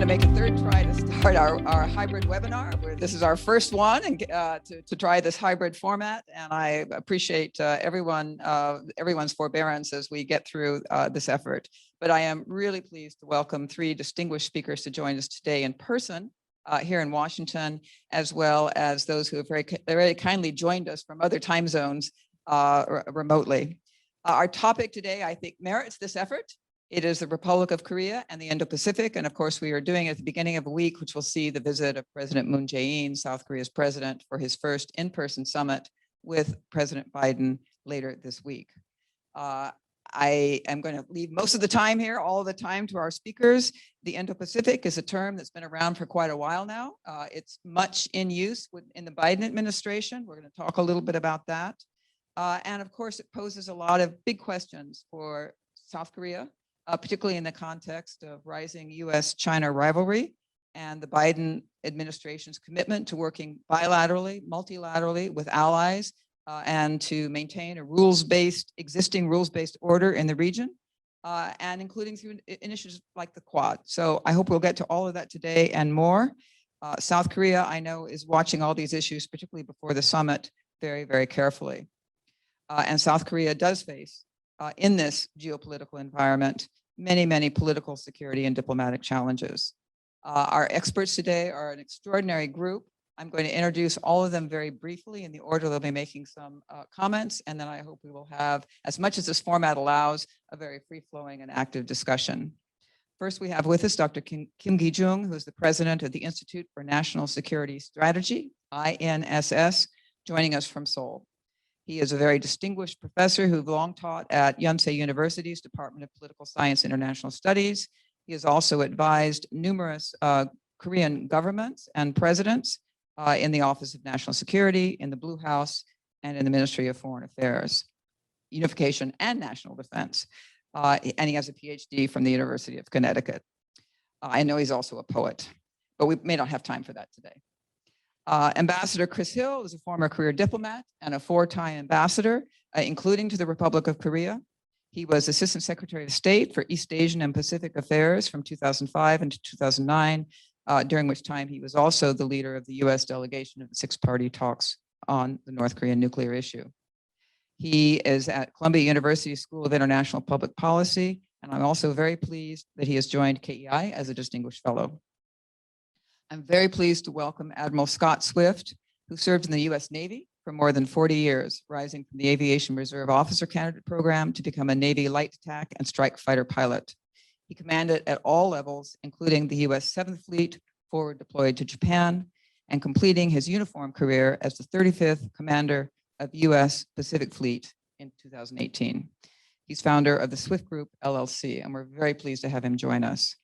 to make a third try to start our hybrid webinar. This is our first one and to try this hybrid format. And I appreciate everyone's forbearance as we get through this effort. But I am really pleased to welcome three distinguished speakers to join us today in person here in Washington, as well as those who have very kindly joined us from other time zones remotely. Our topic today, I think, merits this effort. It is the Republic of Korea and the Indo-Pacific. And of course, we are doing it at the beginning of a week, which will see the visit of President Moon Jae-in, South Korea's president, for his first in-person summit with President Biden later this week. I am going to leave most of the time here, all of the time, to our speakers. The Indo-Pacific is a term that's been around for quite a while now. It's much in use in the Biden administration. We're going to talk a little bit about that. And of course, it poses a lot of big questions for South Korea, particularly in the context of rising U.S. China rivalry and the Biden administration's commitment to working bilaterally, multilaterally with allies and to maintain a existing rules-based order in the region, and including through initiatives like the Quad. So I hope we'll get to all of that today and more. South Korea, I know, is watching all these issues, particularly before the summit, very, very carefully. And South Korea does face, in this geopolitical environment, many, many political, security, and diplomatic challenges. Our experts today are an extraordinary group. I'm going to introduce all of them very briefly in the order they'll be making some comments, and then I hope we will have, as much as this format allows, a very free-flowing and active discussion. First, we have with us Dr. Kim Gi-jung, who is the president of the Institute for National Security Strategy, INSS, joining us from Seoul. He is a very distinguished professor who long taught at Yonsei University's Department of Political Science and International Studies. He has also advised numerous Korean governments and presidents in the Office of National Security, in the Blue House, and in the Ministry of Foreign Affairs, Unification and National Defense. And he has a PhD from the University of Connecticut. I know he's also a poet, but we may not have time for that today. Ambassador Chris Hill is a former career diplomat and a four-time ambassador, including to the Republic of Korea. He was Assistant Secretary of State for East Asian and Pacific Affairs from 2005 into 2009, during which time he was also the leader of the U.S. delegation of the six-party talks on the North Korean nuclear issue. He is at Columbia University School of International Public Policy, and I'm also very pleased that he has joined KEI as a distinguished fellow. I'm very pleased to welcome Admiral Scott Swift, who served in the U.S. Navy for more than 40 years, rising from the Aviation Reserve Officer Candidate Program to become a Navy light attack and strike fighter pilot. He commanded at all levels, including the U.S. 7th Fleet, forward deployed to Japan, and completing his uniform career as the 35th Commander of U.S. Pacific Fleet in 2018. He's founder of the Swift Group, LLC, and we're very pleased to have him join us.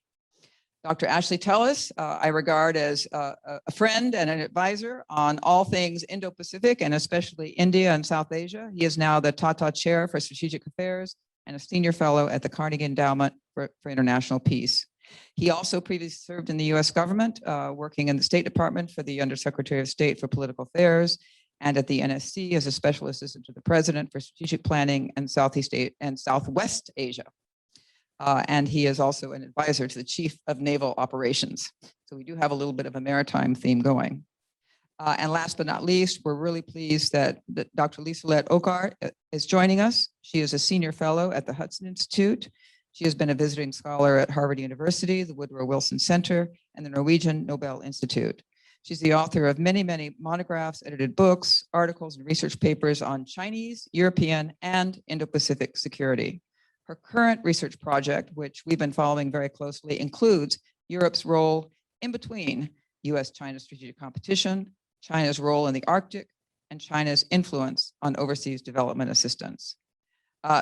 Dr. Ashley Telus, I regard as a friend and an advisor on all things Indo-Pacific and especially India and South Asia. He is now the Tata Chair for Strategic Affairs and a senior fellow at the Carnegie Endowment for International Peace. He also previously served in the U.S. government, working in the State Department for the Undersecretary of State for Political Affairs, and at the NSC as a special assistant to the President for Strategic Planning and Southwest Asia. And he is also an advisor to the Chief of Naval Operations. So we do have a little bit of a maritime theme going. And last but not least, we're really pleased that Dr. Liselott Okar is joining us. She is a senior fellow at the Hudson Institute. She has been a visiting scholar at Harvard University, the Woodrow Wilson Center, and the Norwegian Nobel Institute. She's the author of many, many monographs, edited books, articles, and research papers on Chinese, European, and Indo-Pacific security. Her current research project, which we've been following very closely, includes Europe's role in between U.S.-China strategic competition, China's role in the Arctic, and China's influence on overseas development assistance.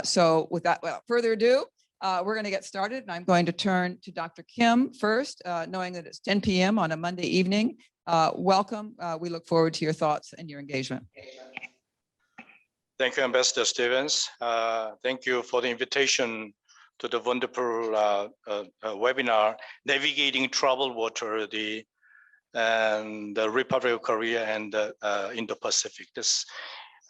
So without further ado, we're going to get started, and I'm going to turn to Dr. Kim first, knowing that it's 10 p.m. on a Monday evening. Welcome. We look forward to your thoughts and your engagement. Thank you, Ambassador Stevens. Thank you for the invitation to the wonderful webinar, Navigating Troubled Water, the Republic of Korea and the Indo-Pacific.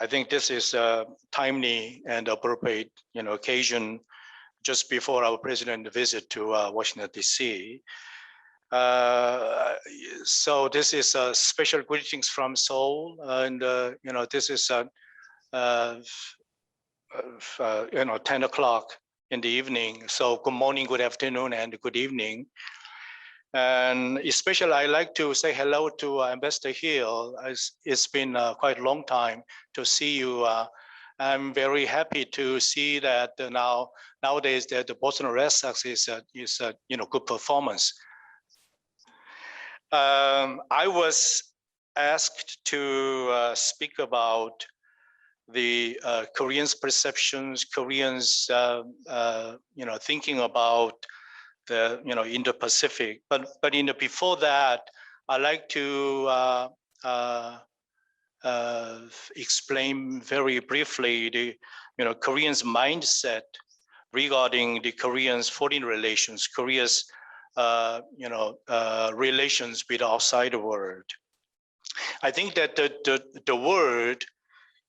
I think this is a timely and appropriate occasion just before our president's visit to Washington, D.C. So this is a special greetings from Seoul, and this is 10 o'clock in the evening. So good morning, good afternoon, and good evening. And especially I like to say hello to Ambassador Hill. It's been quite a long time to see you. I'm very happy to see that nowadays that the Boston Red Sox is good performance. I was asked to speak about the Koreans' perceptions, Koreans, thinking about the Indo-Pacific. But before that, I like to explain very briefly the Koreans' mindset regarding the Koreans' foreign relations, Korea's relations with the outside world. I think that the word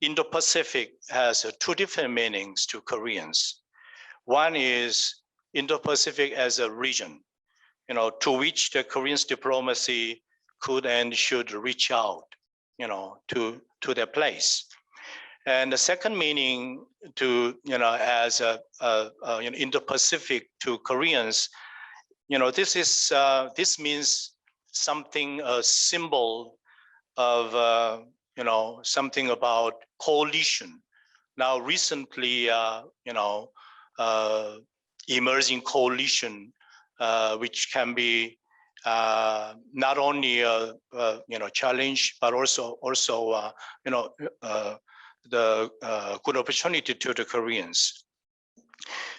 Indo-Pacific has two different meanings to Koreans. One is Indo-Pacific as a region, to which the Koreans' diplomacy could and should reach out, to their place. And the second meaning to, as Indo-Pacific to Koreans, this means something, a symbol of, something about coalition. Now, recently, emerging coalition, which can be not only a challenge, but also the good opportunity to the Koreans.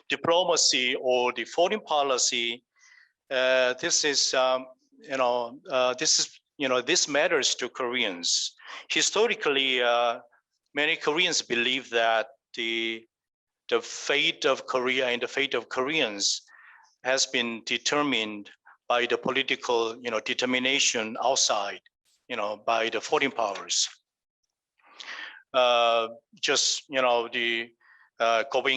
Diplomacy or the foreign policy, this matters to Koreans. Historically, many Koreans believe that the fate of Korea and the fate of Koreans has been determined by the political, determination outside, by the foreign powers. Going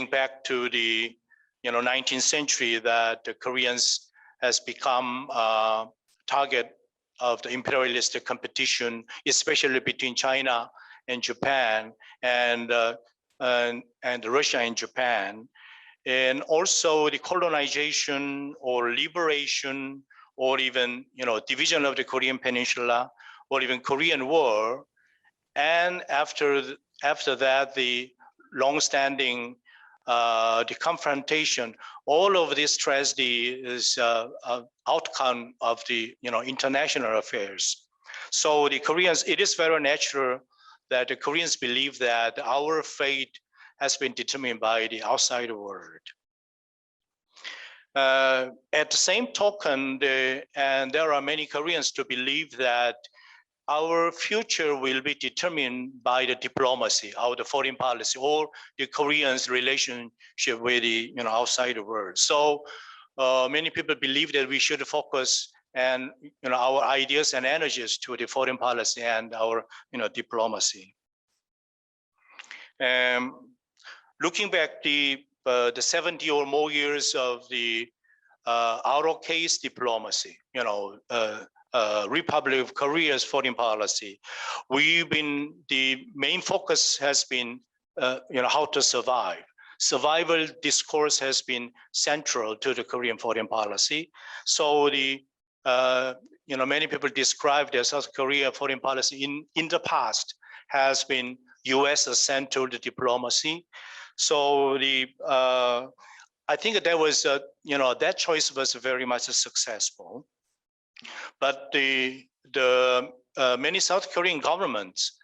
back to the, 19th century, that the Koreans has become a target of the imperialist competition, especially between China and Japan, and Russia and Japan, and also the colonization or liberation, or even division of the Korean Peninsula, or even Korean War, and after that the long-standing the confrontation. All of this tragedy is an outcome of the international affairs. So the Koreans, it is very natural that the Koreans believe that our fate has been determined by the outside world. At the same token, and there are many Koreans to believe that our future will be determined by the diplomacy, the foreign policy, or the Koreans' relationship with the outside world. So many people believe that we should focus and our ideas and energies to the foreign policy and our diplomacy. Looking back the 70 or more years of the out-of-case diplomacy, Republic of Korea's foreign policy, the main focus has been, how to survive. Survival discourse has been central to the Korean foreign policy. So many people describe the South Korea foreign policy in the past has been U.S.-centered diplomacy. So I think that was, that choice was very much successful. But the many South Korean governments,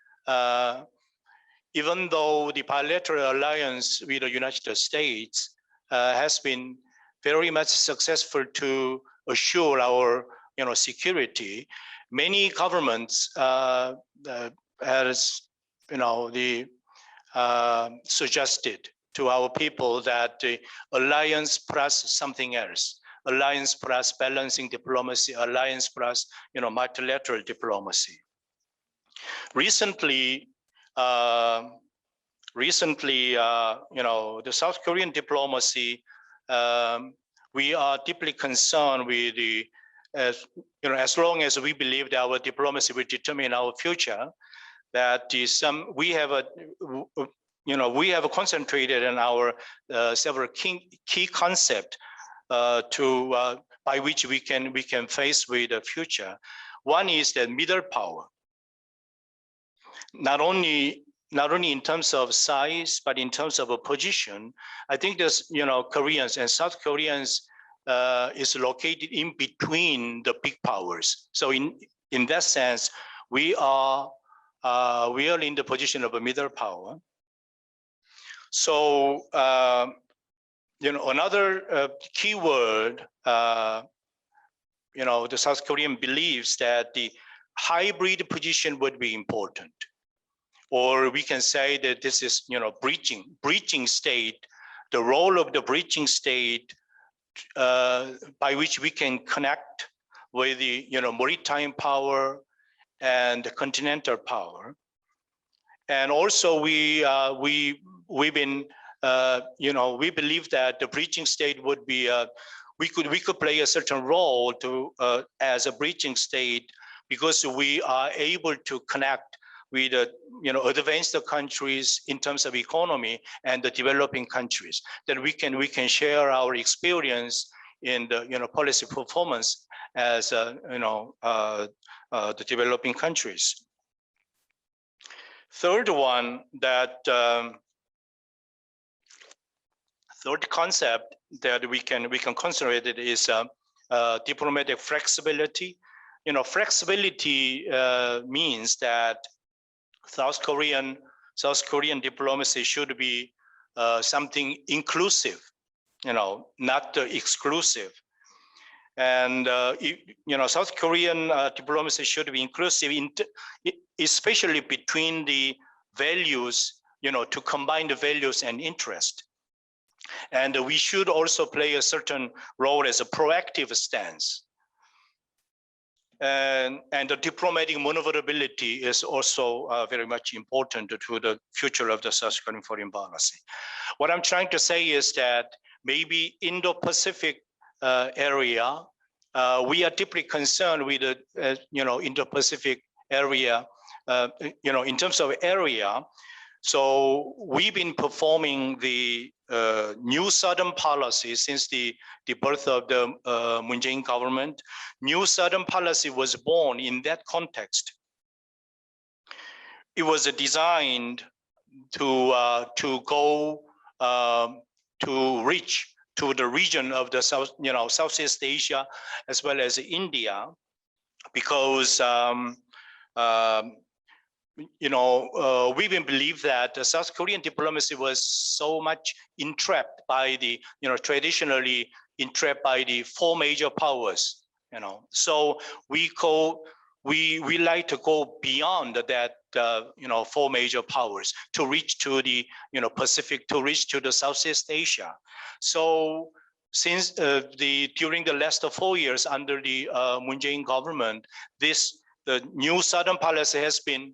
even though the bilateral alliance with the United States has been very much successful to assure our security, many governments has suggested to our people that the alliance plus something else, alliance plus balancing diplomacy, alliance plus multilateral diplomacy. Recently, the South Korean diplomacy, we are deeply concerned with as as long as we believe that our diplomacy will determine our future, that we have concentrated on our several key concepts by which we can face with the future. One is the middle power. Not only in terms of size, but in terms of a position. I think there's Koreans and South Koreans is located in between the big powers. So in that sense, we are in the position of a middle power. So another key word, the South Korean believes that the hybrid position would be important. Or we can say that this is, breaching state, the role of the breaching state by which we can connect with the, maritime power and the continental power. And also we believe that the breaching state would be, we could play a certain role as a breaching state because we are able to connect with advanced countries in terms of economy and the developing countries, that we can share our experience in the policy performance as the developing countries. Third one, third concept that we can consider it is diplomatic flexibility. Flexibility means that South Korean diplomacy should be something inclusive, not exclusive. And South Korean diplomacy should be inclusive, especially between the values, to combine the values and interest. And we should also play a certain role as a proactive stance. And the diplomatic maneuverability is also very much important to the future of the South Korean foreign policy. What I'm trying to say is that maybe Indo-Pacific area, we are deeply concerned with the Indo-Pacific area, in terms of area. So we've been performing the new Southern policy since the birth of the Moon Jae-in government. New Southern policy was born in that context. It was designed to go to reach to the region of the Southeast Asia as well as India, because we even believe that the South Korean diplomacy was so much entrapped by the, traditionally entrapped by the four major powers, So we like to go beyond that, four major powers to reach to the, Pacific, to reach to the Southeast Asia. So since during the last 4 years under the Moon Jae-in government, the new Southern policy has been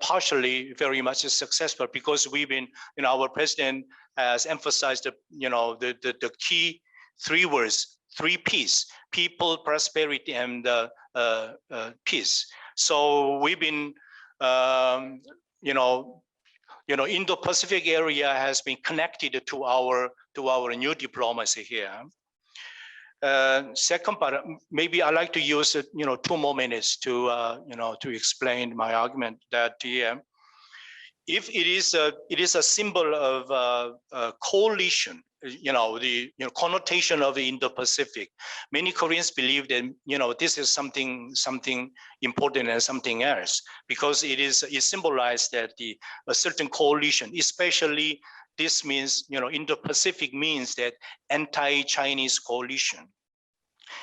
partially very much successful, because we've been, our president has emphasized the key three words, 3 Ps: people, prosperity, and peace. So we've been, Indo-Pacific area has been connected to our new diplomacy here. Second part, maybe I like to use 2 more minutes to to explain my argument that if it is a symbol of coalition, the connotation of the Indo-Pacific, many Koreans believe that this is something important and something else, because it symbolized that a certain coalition, especially this means, Indo-Pacific means that anti-Chinese coalition.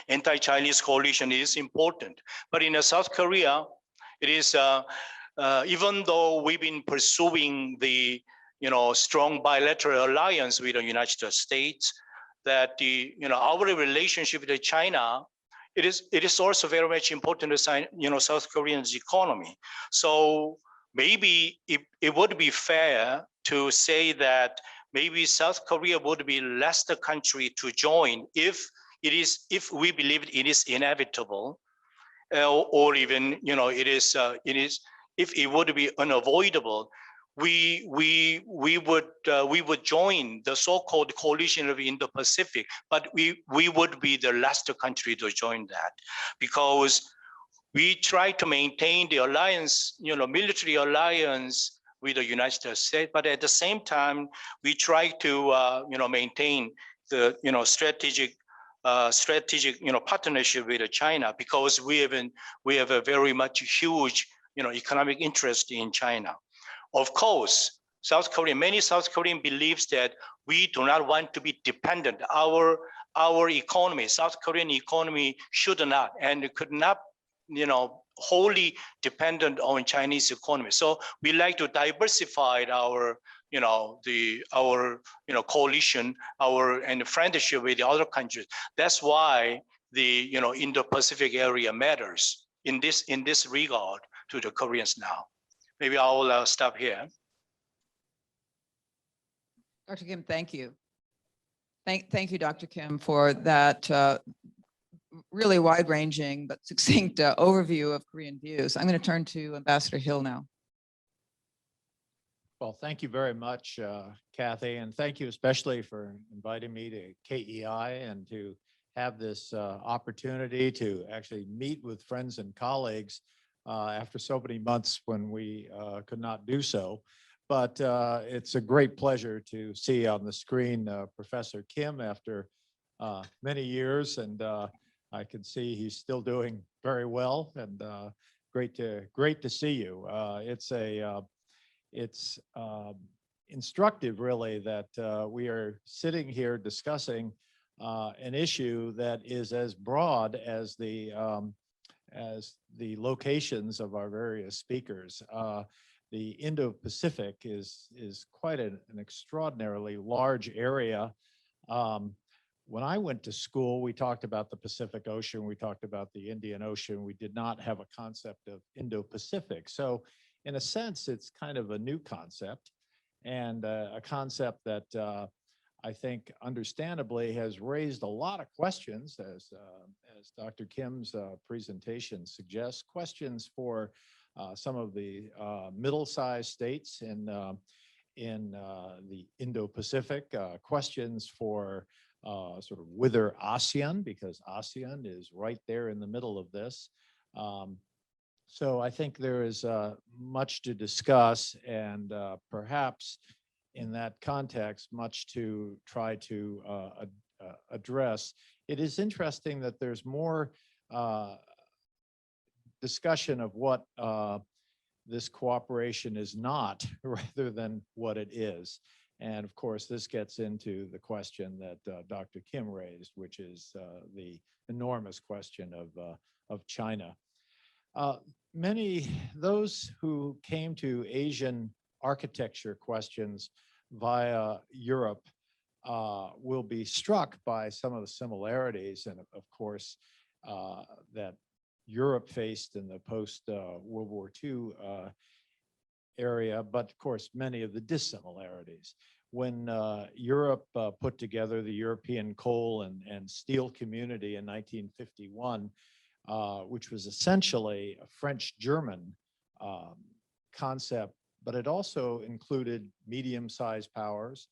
Anti-Chinese coalition is important. But in South Korea, it is, even though we've been pursuing the, strong bilateral alliance with the United States, that our relationship with China, it is also very much important to South Korean's economy. So maybe it would be fair to say that maybe South Korea would be last country to join if it is, if we believe it is inevitable, or even, it is, if it would be unavoidable, we would join the so-called coalition of Indo-Pacific, but we would be the last country to join that, because we try to maintain the alliance, military alliance with the United States, but at the same time, we try to, maintain the, strategic, partnership with China, because we have a very much huge, economic interest in China. Of course, many South Korean believes that we do not want to be dependent. Our economy, South Korean economy, should not and could not, wholly dependent on Chinese economy. So we like to diversify our, coalition, and friendship with the other countries. That's why the, Indo-Pacific area matters in this regard to the Koreans now. Maybe I'll stop here. Dr. Kim, thank you. Thank you, Dr. Kim, for that really wide-ranging but succinct overview of Korean views. I'm going to turn to Ambassador Hill now. Well, thank you very much, Kathy, and thank you especially for inviting me to KEI and to have this opportunity to actually meet with friends and colleagues after so many months when we could not do so. But it's a great pleasure to see on the screen Professor Kim after many years, and I can see he's still doing very well, and great to see you. It's instructive, really, that we are sitting here discussing an issue that is as broad as the locations of our various speakers. The Indo-Pacific is quite an extraordinarily large area. When I went to school, we talked about the Pacific Ocean, we talked about the Indian Ocean. We did not have a concept of Indo-Pacific. So in a sense, it's kind of a new concept, and a concept that I think understandably has raised a lot of questions, as Dr. Kim's presentation suggests, questions for some of the middle-sized states in the Indo-Pacific, questions for sort of wither ASEAN, because ASEAN is right there in the middle of this. So I think there is much to discuss, and perhaps in that context, much to try to address. It is interesting that there's more discussion of what this cooperation is not rather than what it is. And of course, this gets into the question that Dr. Kim raised, which is the enormous question of China. Those who came to Asian architecture questions via Europe will be struck by some of the similarities, and of course, that Europe faced in the post-World War II area, but of course, many of the dissimilarities. When Europe put together the European Coal and Steel Community in 1951, which was essentially a French-German concept, but it also included medium-sized powers,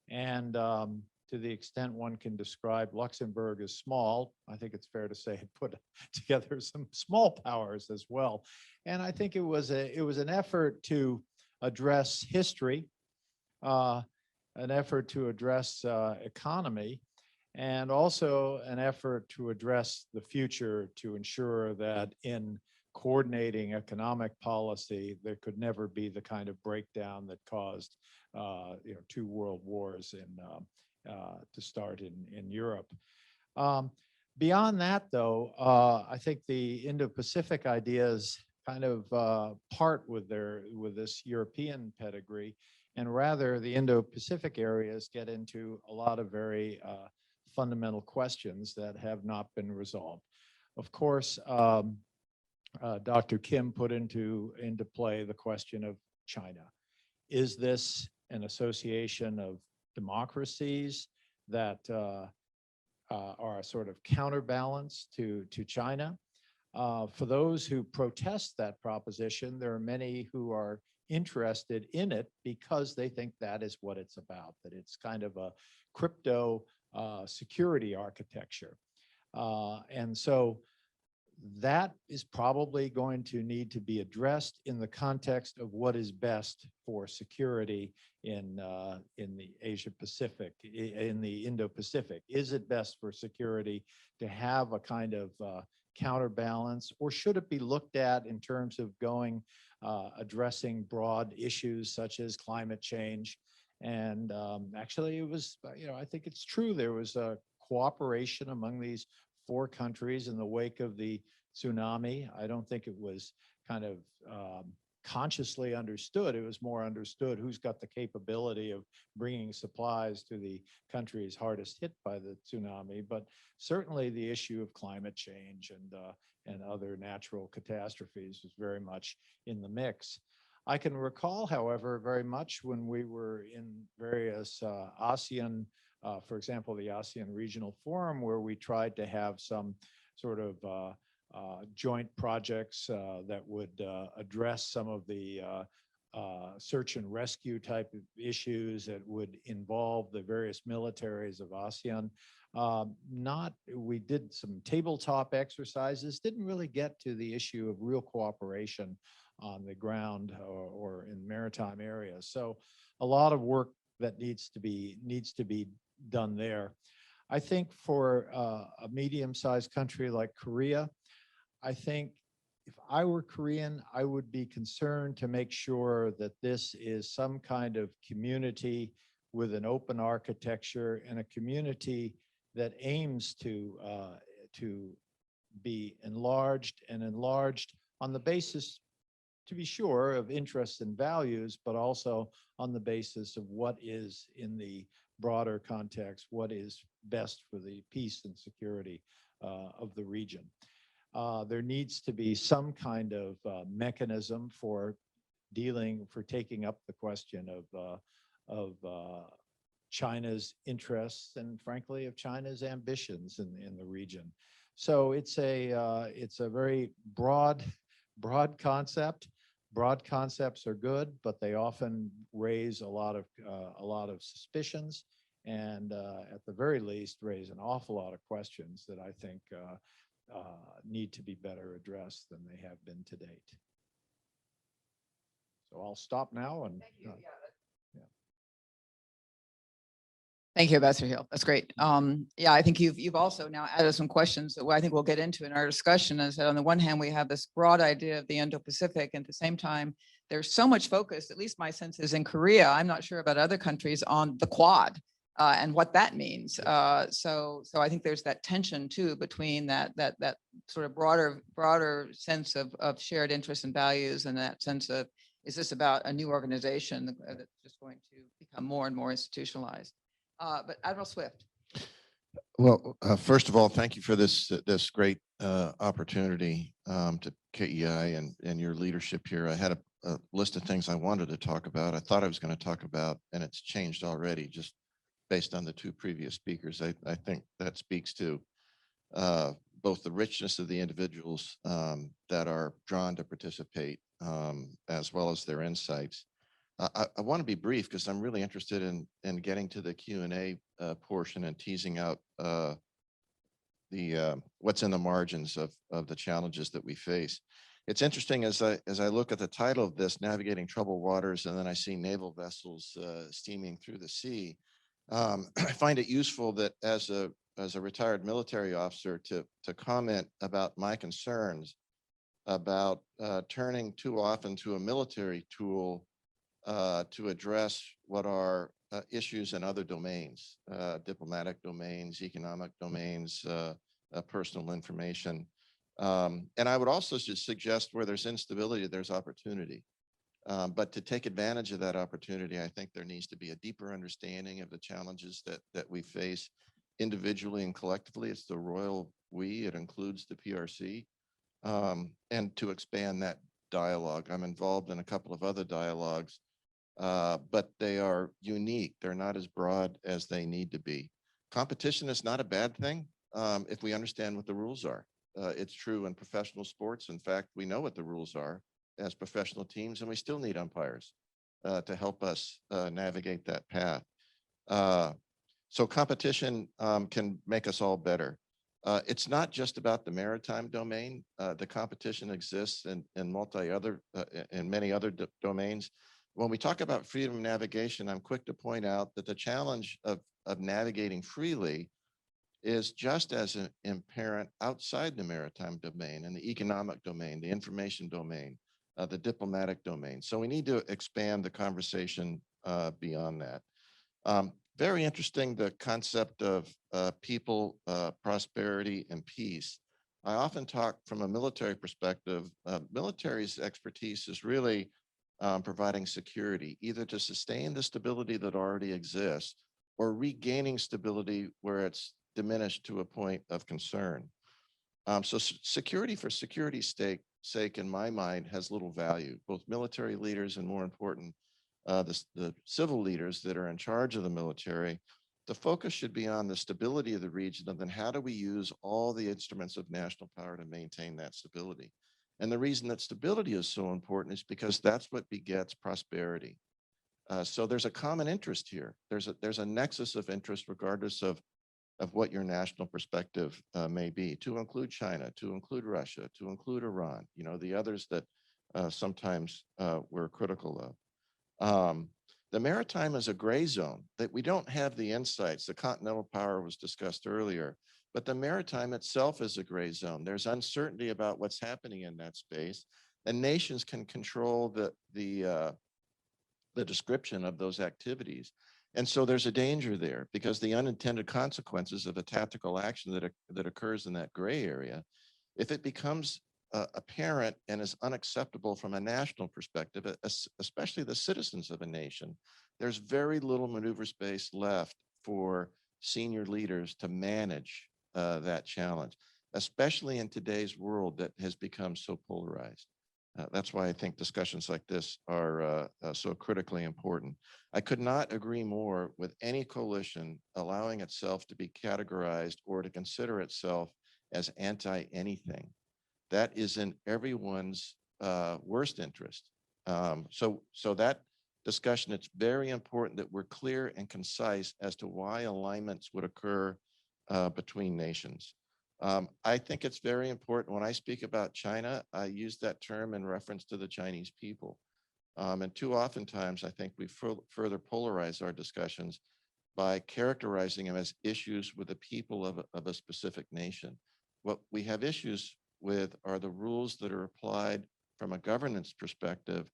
and to the extent one can describe Luxembourg as small, I think it's fair to say it put together some small powers as well. And I think it was an effort to address history, an effort to address economy, and also an effort to address the future, to ensure that in coordinating economic policy, there could never be the kind of breakdown that caused 2 world wars to start in Europe. Beyond that, though, I think the Indo-Pacific ideas kind of part with this European pedigree, and rather the Indo-Pacific areas get into a lot of very fundamental questions that have not been resolved. Of course, Dr. Kim put into play the question of China. Is this an association of democracies that are a sort of counterbalance to China. For those who protest that proposition, there are many who are interested in it because they think that is what it's about, that it's kind of a crypto security architecture. And so that is probably going to need to be addressed in the context of what is best for security in the Asia Pacific, in the Indo-Pacific. Is it best for security to have a kind of counterbalance, or should it be looked at in terms of addressing broad issues such as climate change? And actually, it was, I think it's true, there was a cooperation among these 4 countries in the wake of the tsunami. I don't think it was kind of consciously understood. It was more understood who's got the capability of bringing supplies to the countries hardest hit by the tsunami. But certainly the issue of climate change and other natural catastrophes was very much in the mix. I can recall, however, very much when we were in various ASEAN, for example, the ASEAN Regional Forum, where we tried to have some sort of joint projects that would address some of the search and rescue type of issues that would involve the various militaries of ASEAN. We did some tabletop exercises, didn't really get to the issue of real cooperation on the ground or in maritime areas. So a lot of work that needs to be done there. I think for a medium-sized country like Korea, I think if I were Korean, I would be concerned to make sure that this is some kind of community with an open architecture and a community that aims to be enlarged on the basis, to be sure, of interests and values, but also on the basis of what is in the broader context, what is best for the peace and security of the region. There needs to be some kind of mechanism for taking up the question of China's interests and, frankly, of China's ambitions in the region. So it's a very broad concept. Broad concepts are good, but they often raise a lot of suspicions, and at the very least raise an awful lot of questions that I think need to be better addressed than they have been to date. So I'll stop now and. Thank you. Thank you, Ambassador Hill. That's great. Yeah, I think you've also now added some questions that I think we'll get into in our discussion. Is that on the one hand, we have this broad idea of the Indo-Pacific, and at the same time, there's so much focus, at least my sense is in Korea, I'm not sure about other countries, on the Quad and what that means. So I think there's that tension too between that sort of broader sense of shared interests and values, and that sense of, is this about a new organization that's just going to become more and more institutionalized? But Admiral Swift. Well, first of all, thank you for this great opportunity to KEI and your leadership here. I had a list of things I wanted to talk about. I thought I was going to talk about, and it's changed already just based on the 2 previous speakers. I think that speaks to both the richness of the individuals that are drawn to participate, as well as their insights. I want to be brief because I'm really interested in getting to the Q&A portion and teasing out what's in the margins of the challenges that we face. It's interesting as I look at the title of this, Navigating Troubled Waters, and then I see naval vessels steaming through the sea. I find it useful that as a retired military officer to comment about my concerns about turning too often to a military tool to address what are issues in other domains, diplomatic domains, economic domains, personal information. And I would also just suggest where there's instability, there's opportunity. But to take advantage of that opportunity, I think there needs to be a deeper understanding of the challenges that we face individually and collectively. It's the royal we, it includes the PRC, and to expand that dialogue. I'm involved in a couple of other dialogues, but they are unique. They're not as broad as they need to be. competition is not a bad thing if we understand what the rules are. It's true in professional sports. In fact, we know what the rules are as professional teams, and we still need umpires to help us navigate that path. So competition can make us all better. It's not just about the maritime domain. The competition exists in many other domains. When we talk about freedom of navigation, I'm quick to point out that the challenge of navigating freely is just as apparent outside the maritime domain and the economic domain, the information domain, the diplomatic domain. So we need to expand the conversation beyond that. Very interesting, the concept of people, prosperity, and peace. I often talk from a military perspective. Military's expertise is really providing security, either to sustain the stability that already exists or regaining stability where it's diminished to a point of concern. So security for security's sake, in my mind, has little value. Both military leaders and, more important, the civil leaders that are in charge of the military, the focus should be on the stability of the region, and then how do we use all the instruments of national power to maintain that stability. And the reason that stability is so important is because that's what begets prosperity. So there's a common interest here. There's a nexus of interest regardless of what your national perspective may be, to include China, to include Russia, to include Iran, the others that sometimes we're critical of. The maritime is a gray zone that we don't have the insights. The continental power was discussed earlier, but the maritime itself is a gray zone. There's uncertainty about what's happening in that space, and nations can control the description of those activities. And so there's a danger there, because the unintended consequences of a tactical action that occurs in that gray area, if it becomes apparent and is unacceptable from a national perspective, especially the citizens of a nation, there's very little maneuver space left for senior leaders to manage that challenge, especially in today's world that has become so polarized. That's why I think discussions like this are so critically important. I could not agree more with any coalition allowing itself to be categorized or to consider itself as anti-anything. That is in everyone's worst interest. So that discussion, it's very important that we're clear and concise as to why alignments would occur between nations. I think it's very important when I speak about China, I use that term in reference to the Chinese people. And too oftentimes, I think we further polarize our discussions by characterizing them as issues with the people of a specific nation. What we have issues with are the rules that are applied from a governance perspective,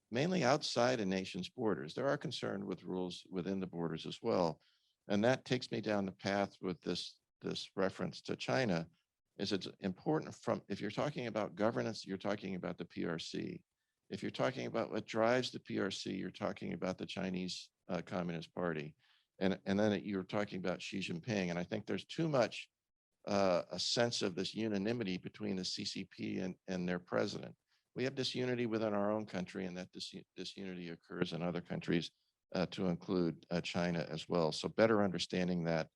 mainly outside a nation's borders. There are concerned with rules within the borders as well. And that takes me down the path with this reference to China. Is it's important if you're talking about governance, you're talking about the PRC. If you're talking about what drives the PRC, you're talking about the Chinese Communist Party. And then you're talking about Xi Jinping. And I think there's too much a sense of this unanimity between the CCP and their president. We have disunity within our own country, and that disunity occurs in other countries, to include China as well. So better understanding that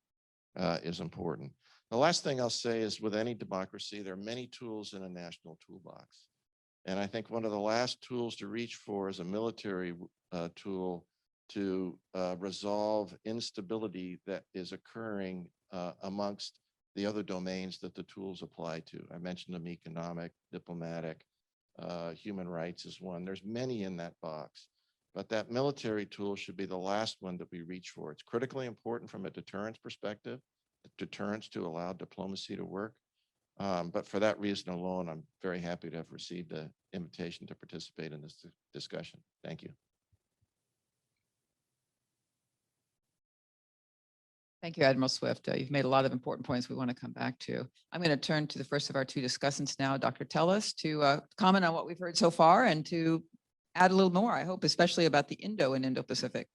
is important. The last thing I'll say is, with any democracy, there are many tools in a national toolbox. And I think one of the last tools to reach for is a military tool to resolve instability that is occurring amongst the other domains that the tools apply to. I mentioned them: economic, diplomatic, human rights is one. There's many in that box, but that military tool should be the last one that we reach for. It's critically important from a deterrence perspective, deterrence to allow diplomacy to work. But for that reason alone, I'm very happy to have received the invitation to participate in this discussion. Thank you. Thank you, Admiral Swift. You've made a lot of important points we want to come back to. I'm going to turn to the first of our two discussants now, Dr. Telus, to comment on what we've heard so far and to add a little more, I hope, especially about the Indo and Indo-Pacific.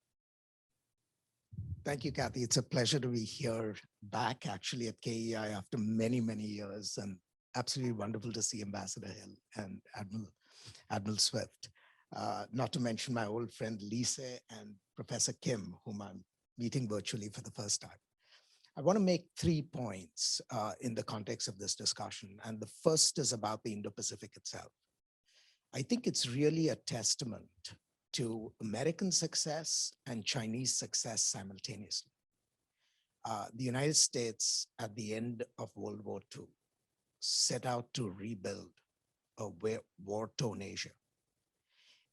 Thank you, Kathy. It's a pleasure to be here back actually at KEI after many, many years, and absolutely wonderful to see Ambassador Hill and Admiral Swift. Not to mention my old friend Lisa and Professor Kim, whom I'm meeting virtually for the first time. I want to make 3 points in the context of this discussion. And the first is about the Indo-Pacific itself. I think it's really a testament to American success and Chinese success simultaneously. The United States at the end of World War II set out to rebuild a war-torn Asia.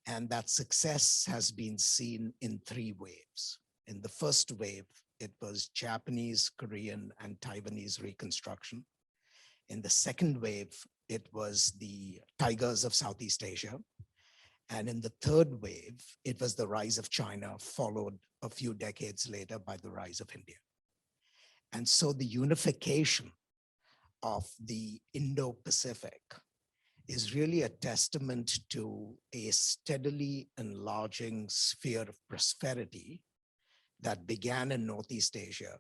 And that success has been seen in 3 waves. In the first wave, it was Japanese, Korean, and Taiwanese reconstruction. In the second wave, it was the tigers of Southeast Asia. And in the third wave, it was the rise of China, followed a few decades later by the rise of India. And so the unification of the Indo-Pacific is really a testament to a steadily enlarging sphere of prosperity that began in Northeast Asia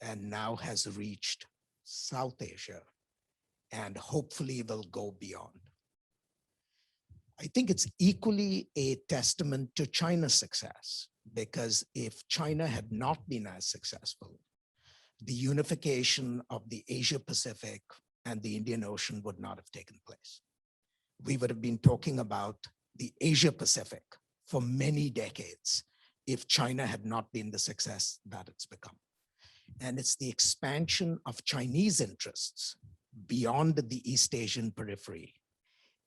and now has reached South Asia and hopefully will go beyond. I think it's equally a testament to China's success, because if China had not been as successful, the unification of the Asia Pacific and the Indian Ocean would not have taken place. We would have been talking about the Asia Pacific for many decades if China had not been the success that it's become. And it's the expansion of Chinese interests beyond the East Asian periphery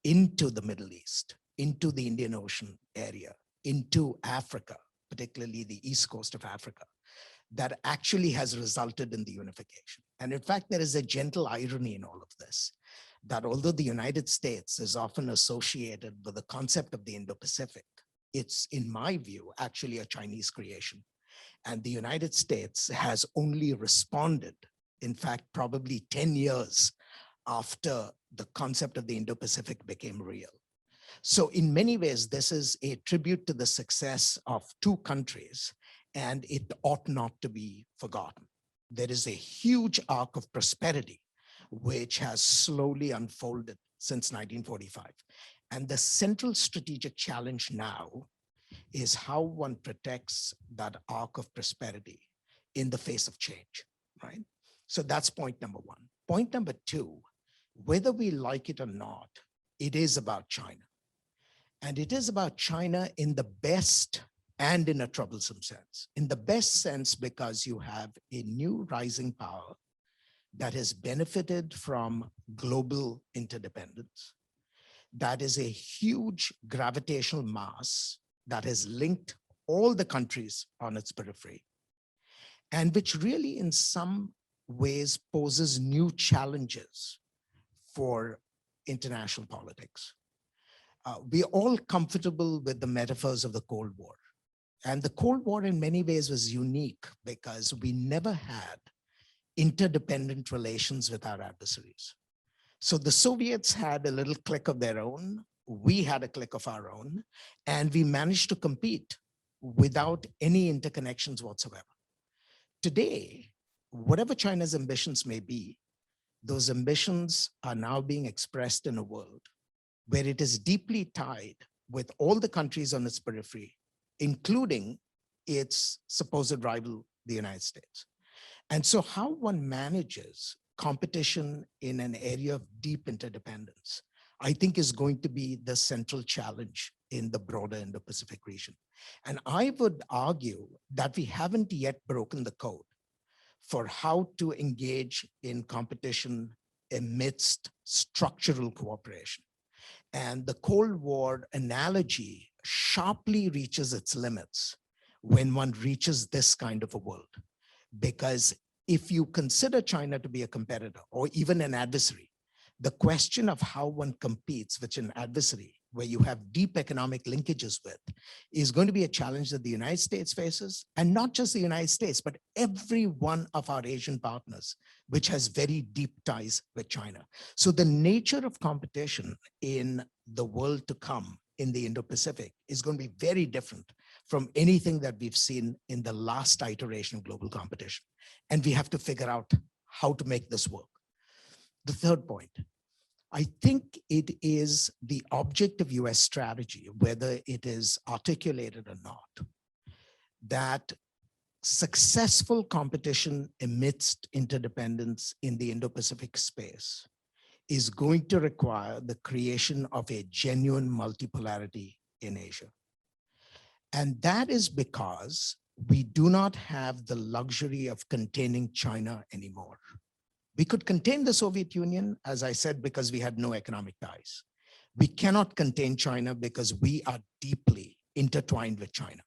into the Middle East, into the Indian Ocean area, into Africa, particularly the East Coast of Africa, that actually has resulted in the unification. And in fact, there is a gentle irony in all of this, that although the United States is often associated with the concept of the Indo-Pacific, it's, in my view, actually a Chinese creation. And the United States has only responded, in fact, probably 10 years after the concept of the Indo-Pacific became real. So in many ways, this is a tribute to the success of 2 countries, and it ought not to be forgotten. There is a huge arc of prosperity which has slowly unfolded since 1945. And the central strategic challenge now is how one protects that arc of prosperity in the face of change, right? So that's point number 1. Point number 2, whether we like it or not, it is about China. And it is about China in the best and in a troublesome sense. In the best sense, because you have a new rising power that has benefited from global interdependence. That is a huge gravitational mass that has linked all the countries on its periphery, and which really in some ways poses new challenges for international politics. We're all comfortable with the metaphors of the Cold War. And the Cold War in many ways was unique because we never had interdependent relations with our adversaries. So the Soviets had a little clique of their own, we had a clique of our own, and we managed to compete without any interconnections whatsoever. Today, whatever China's ambitions may be, those ambitions are now being expressed in a world where it is deeply tied with all the countries on its periphery, including its supposed rival, the United States. And so how one manages competition in an area of deep interdependence, I think is going to be the central challenge in the broader Indo-Pacific region. And I would argue that we haven't yet broken the code for how to engage in competition amidst structural cooperation. And the Cold War analogy sharply reaches its limits when one reaches this kind of a world. Because if you consider China to be a competitor or even an adversary, the question of how one competes with an adversary where you have deep economic linkages with is going to be a challenge that the United States faces, and not just the United States, but every one of our Asian partners, which has very deep ties with China. So the nature of competition in the world to come in the Indo-Pacific is going to be very different from anything that we've seen in the last iteration of global competition. And we have to figure out how to make this work. The third point, I think it is the object of US strategy, whether it is articulated or not, that successful competition amidst interdependence in the Indo-Pacific space is going to require the creation of a genuine multipolarity in Asia. And that is because we do not have the luxury of containing China anymore. We could contain the Soviet Union, as I said, because we had no economic ties. We cannot contain China because we are deeply intertwined with China.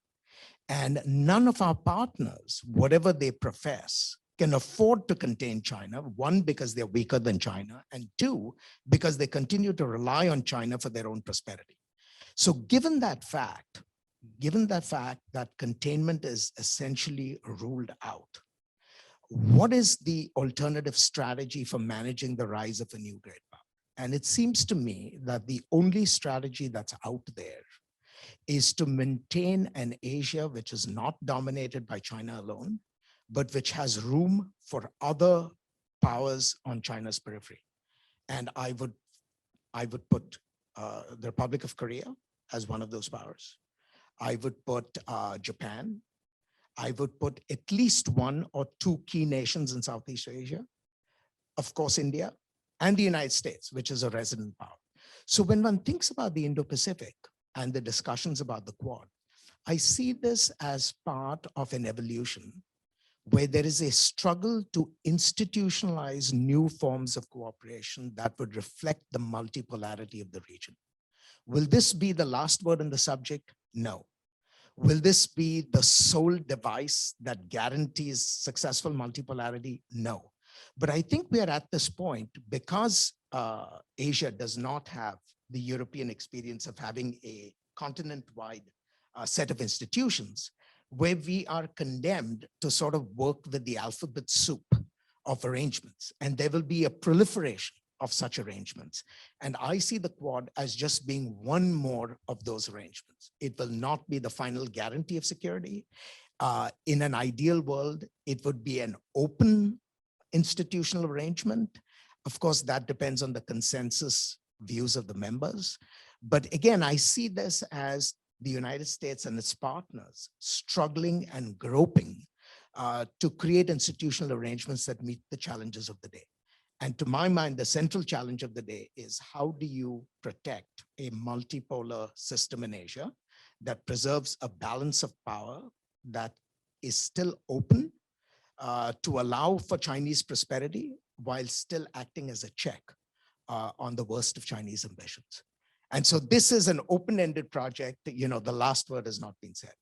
And none of our partners, whatever they profess, can afford to contain China, one, because they're weaker than China, and two, because they continue to rely on China for their own prosperity. So given that fact that containment is essentially ruled out, what is the alternative strategy for managing the rise of a new great power? And it seems to me that the only strategy that's out there is to maintain an Asia which is not dominated by China alone, but which has room for other powers on China's periphery. And I would put the Republic of Korea as one of those powers. I would put Japan. I would put at least one or two key nations in Southeast Asia. Of course, India and the United States, which is a resident power. So when one thinks about the Indo-Pacific and the discussions about the Quad, I see this as part of an evolution where there is a struggle to institutionalize new forms of cooperation that would reflect the multipolarity of the region. Will this be the last word on the subject? No. Will this be the sole device that guarantees successful multipolarity? No. But I think we are at this point because Asia does not have the European experience of having a continent-wide set of institutions, where we are condemned to sort of work with the alphabet soup of arrangements. And there will be a proliferation of such arrangements. And I see the Quad as just being one more of those arrangements. It will not be the final guarantee of security. In an ideal world, it would be an open institutional arrangement. Of course, that depends on the consensus views of the members. But again, I see this as the United States and its partners struggling and groping to create institutional arrangements that meet the challenges of the day. And to my mind, the central challenge of the day is how do you protect a multipolar system in Asia that preserves a balance of power that is still open to allow for Chinese prosperity while still acting as a check on the worst of Chinese ambitions. And so this is an open-ended project. You know, the last word has not been said.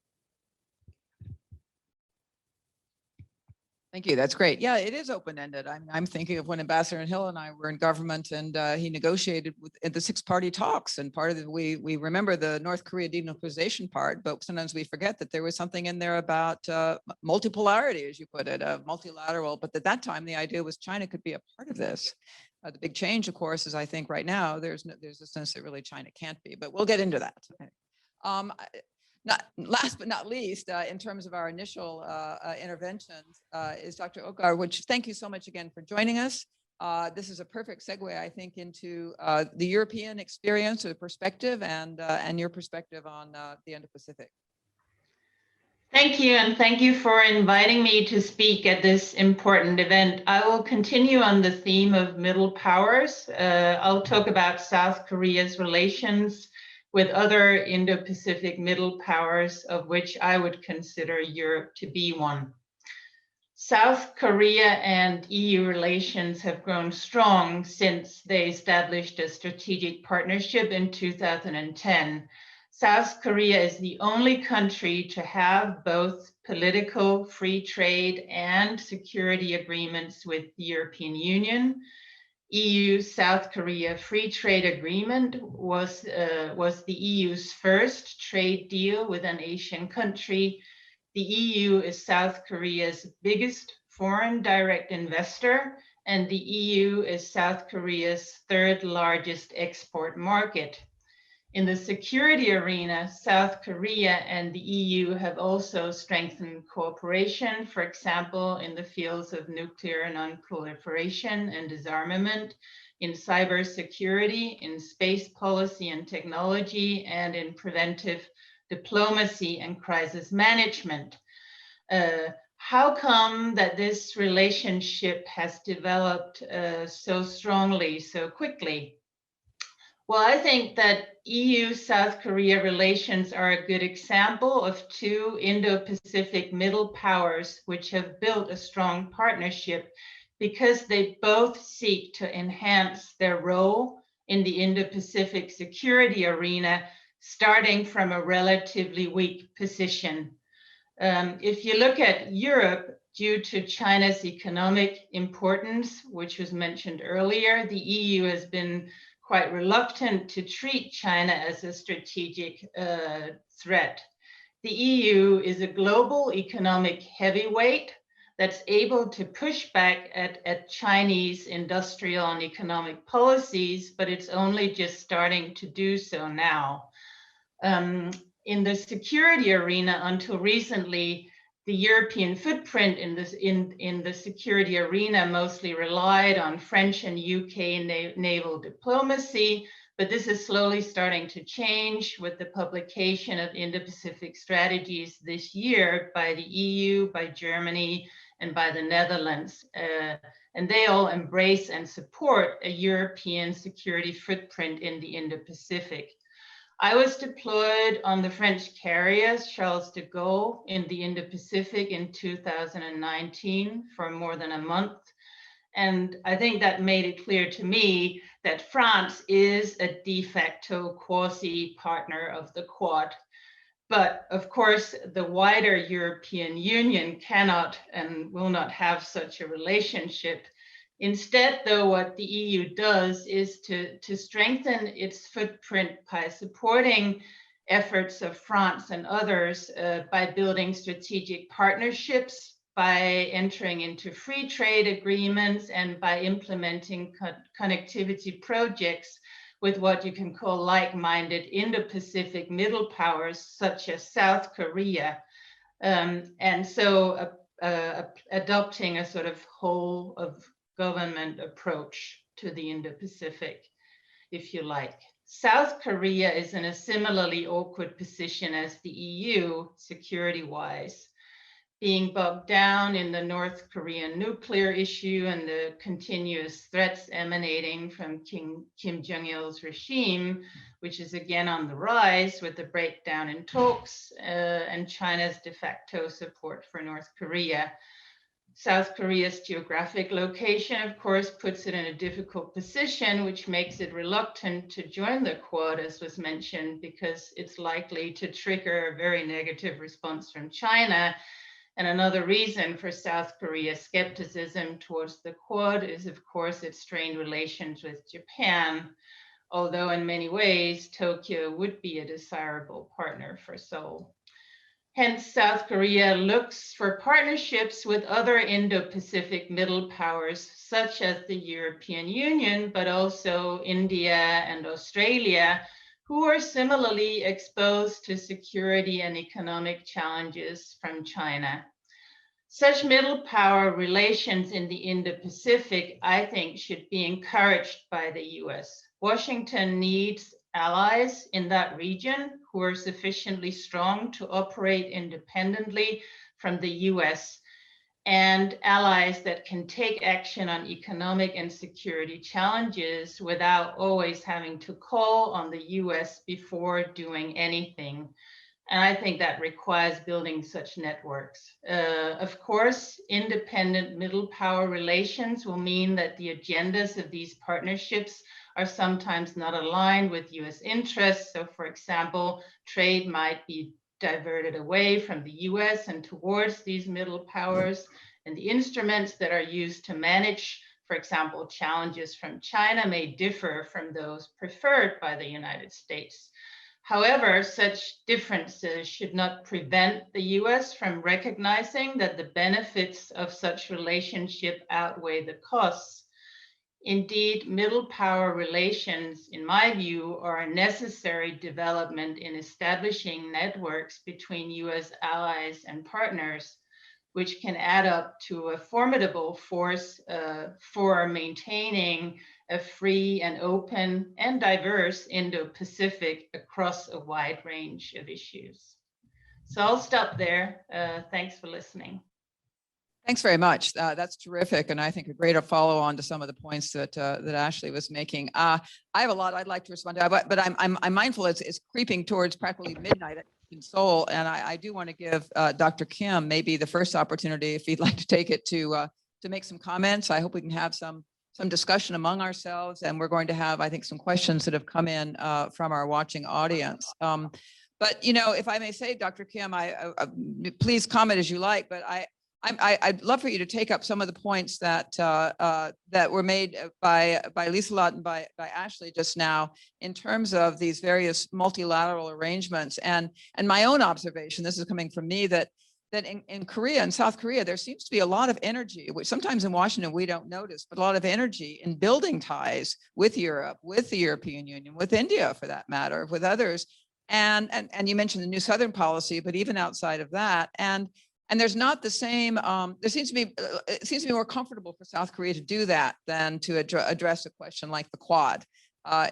Thank you. That's great. Yeah, it is open-ended. I'm thinking of when Ambassador Hill and I were in government, and he negotiated at the six-party talks. And part of it, we remember the North Korea denuclearization part, but sometimes we forget that there was something in there about multipolarity, as you put it, multilateral. But at that time, the idea was China could be a part of this. The big change, of course, is I think right now there's a sense that really China can't be. But we'll get into that. Okay. Last but not least, in terms of our initial interventions, is Dr. Okar, which thank you so much again for joining us. This is a perfect segue, I think, into the European experience or perspective and your perspective on the Indo-Pacific. Thank you, and thank you for inviting me to speak at this important event. I will continue on the theme of middle powers. I'll talk about South Korea's relations with other Indo-Pacific middle powers, of which I would consider Europe to be one. South Korea and EU relations have grown strong since they established a strategic partnership in 2010. South Korea is the only country to have both political free trade and security agreements with the European Union. EU-South Korea Free Trade Agreement was the EU's first trade deal with an Asian country. The EU is South Korea's biggest foreign direct investor, and the EU is South Korea's third largest export market. In the security arena, South Korea and the EU have also strengthened cooperation, for example, in the fields of nuclear non-proliferation and disarmament, in cybersecurity, in space policy and technology, and in preventive diplomacy and crisis management. How come that this relationship has developed so strongly, so quickly? Well, I think that EU-South Korea relations are a good example of two Indo-Pacific middle powers which have built a strong partnership because they both seek to enhance their role in the Indo-Pacific security arena, starting from a relatively weak position. If you look at Europe, due to China's economic importance, which was mentioned earlier, the EU has been quite reluctant to treat China as a strategic threat. The EU is a global economic heavyweight that's able to push back at Chinese industrial and economic policies, but it's only just starting to do so now. In the security arena, until recently, the European footprint in the security arena mostly relied on French and UK naval diplomacy, but this is slowly starting to change with the publication of Indo-Pacific strategies this year by the EU, by Germany, and by the Netherlands. And they all embrace and support a European security footprint in the Indo-Pacific. I was deployed on the French carrier Charles de Gaulle in the Indo-Pacific in 2019 for more than a month. And I think that made it clear to me that France is a de facto quasi-partner of the Quad. But of course, the wider European Union cannot and will not have such a relationship. Instead, though, what the EU does is to strengthen its footprint by supporting efforts of France and others by building strategic partnerships, by entering into free trade agreements, and by implementing connectivity projects with what you can call like-minded Indo-Pacific middle powers, such as South Korea. And so adopting a sort of whole of government approach to the Indo-Pacific, if you like. South Korea is in a similarly awkward position as the EU, security-wise, being bogged down in the North Korean nuclear issue and the continuous threats emanating from Kim Jong-il's regime, which is again on the rise with the breakdown in talks and China's de facto support for North Korea. South Korea's geographic location, of course, puts it in a difficult position, which makes it reluctant to join the Quad, as was mentioned, because it's likely to trigger a very negative response from China. And another reason for South Korea's skepticism towards the Quad is, of course, its strained relations with Japan, although in many ways, Tokyo would be a desirable partner for Seoul. Hence, South Korea looks for partnerships with other Indo-Pacific middle powers, such as the European Union, but also India and Australia, who are similarly exposed to security and economic challenges from China. Such middle power relations in the Indo-Pacific, I think, should be encouraged by the US. Washington needs allies in that region who are sufficiently strong to operate independently from the US, and allies that can take action on economic and security challenges without always having to call on the US before doing anything. And I think that requires building such networks. Of course, independent middle power relations will mean that the agendas of these partnerships are sometimes not aligned with US interests. So for example, trade might be diverted away from the US and towards these middle powers, and the instruments that are used to manage, for example, challenges from China may differ from those preferred by the United States. However, such differences should not prevent the US from recognizing that the benefits of such relationship outweigh the costs. Indeed, middle power relations, in my view, are a necessary development in establishing networks between US allies and partners, which can add up to a formidable force for maintaining a free and open and diverse Indo-Pacific across a wide range of issues. So I'll stop there. Thanks for listening. Thanks very much. That's terrific, and I think a great follow-on to some of the points that that Ashley was making. I have a lot I'd like to respond to, but I'm mindful it's creeping towards practically midnight in Seoul, and I do want to give Dr. Kim maybe the first opportunity, if he'd like to take it, to make some comments. I hope we can have some discussion among ourselves, and we're going to have, I think, some questions that have come in from our watching audience. But you know, if I may say, Dr. Kim, please comment as you like, but I'd love for you to take up some of the points that that were made by Liselott and by Ashley just now in terms of these various multilateral arrangements. And my own observation, this is coming from me, that in Korea and South Korea, there seems to be a lot of energy, which sometimes in Washington we don't notice, but a lot of energy in building ties with Europe, with the European Union, with India for that matter, with others. And you mentioned the New Southern Policy, but even outside of that. And there's not the same, it seems to be more comfortable for South Korea to do that than to address a question like the Quad.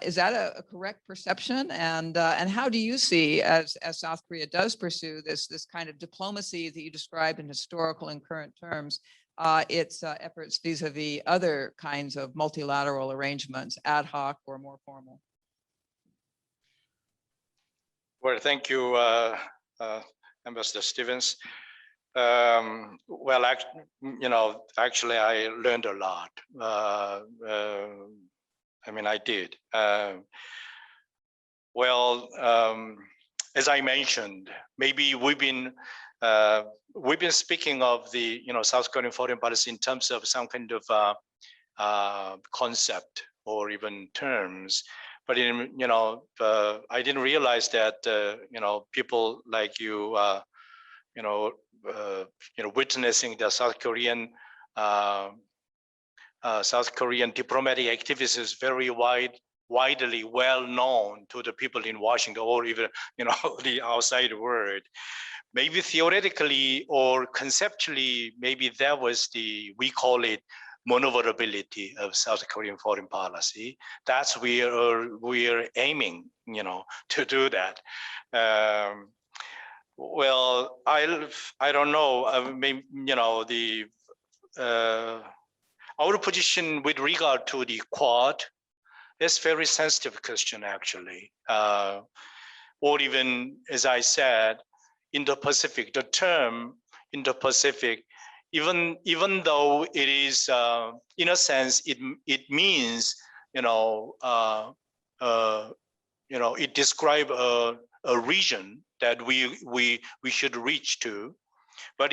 Is that a correct perception? And how do you see, as South Korea does pursue this kind of diplomacy that you described in historical and current terms, its efforts vis-a-vis other kinds of multilateral arrangements, ad hoc or more formal? Well, thank you, Ambassador Stevens. Well, actually, I learned a lot. I mean, I did. As I mentioned, maybe we've been speaking of the South Korean foreign policy in terms of some kind of concept or even terms. But I didn't realize that people like you, witnessing the South Korean diplomatic activities is very widely well known to the people in Washington or even the outside world. Maybe theoretically or conceptually, maybe that was we call it maneuverability of South Korean foreign policy. That's where we're aiming, to do that. Well, I don't know. Maybe, our position with regard to the Quad is very sensitive question, actually. Or even, as I said, Indo-Pacific. The term Indo-Pacific, even though it is, in a sense, it means, it describes a region that we should reach to. But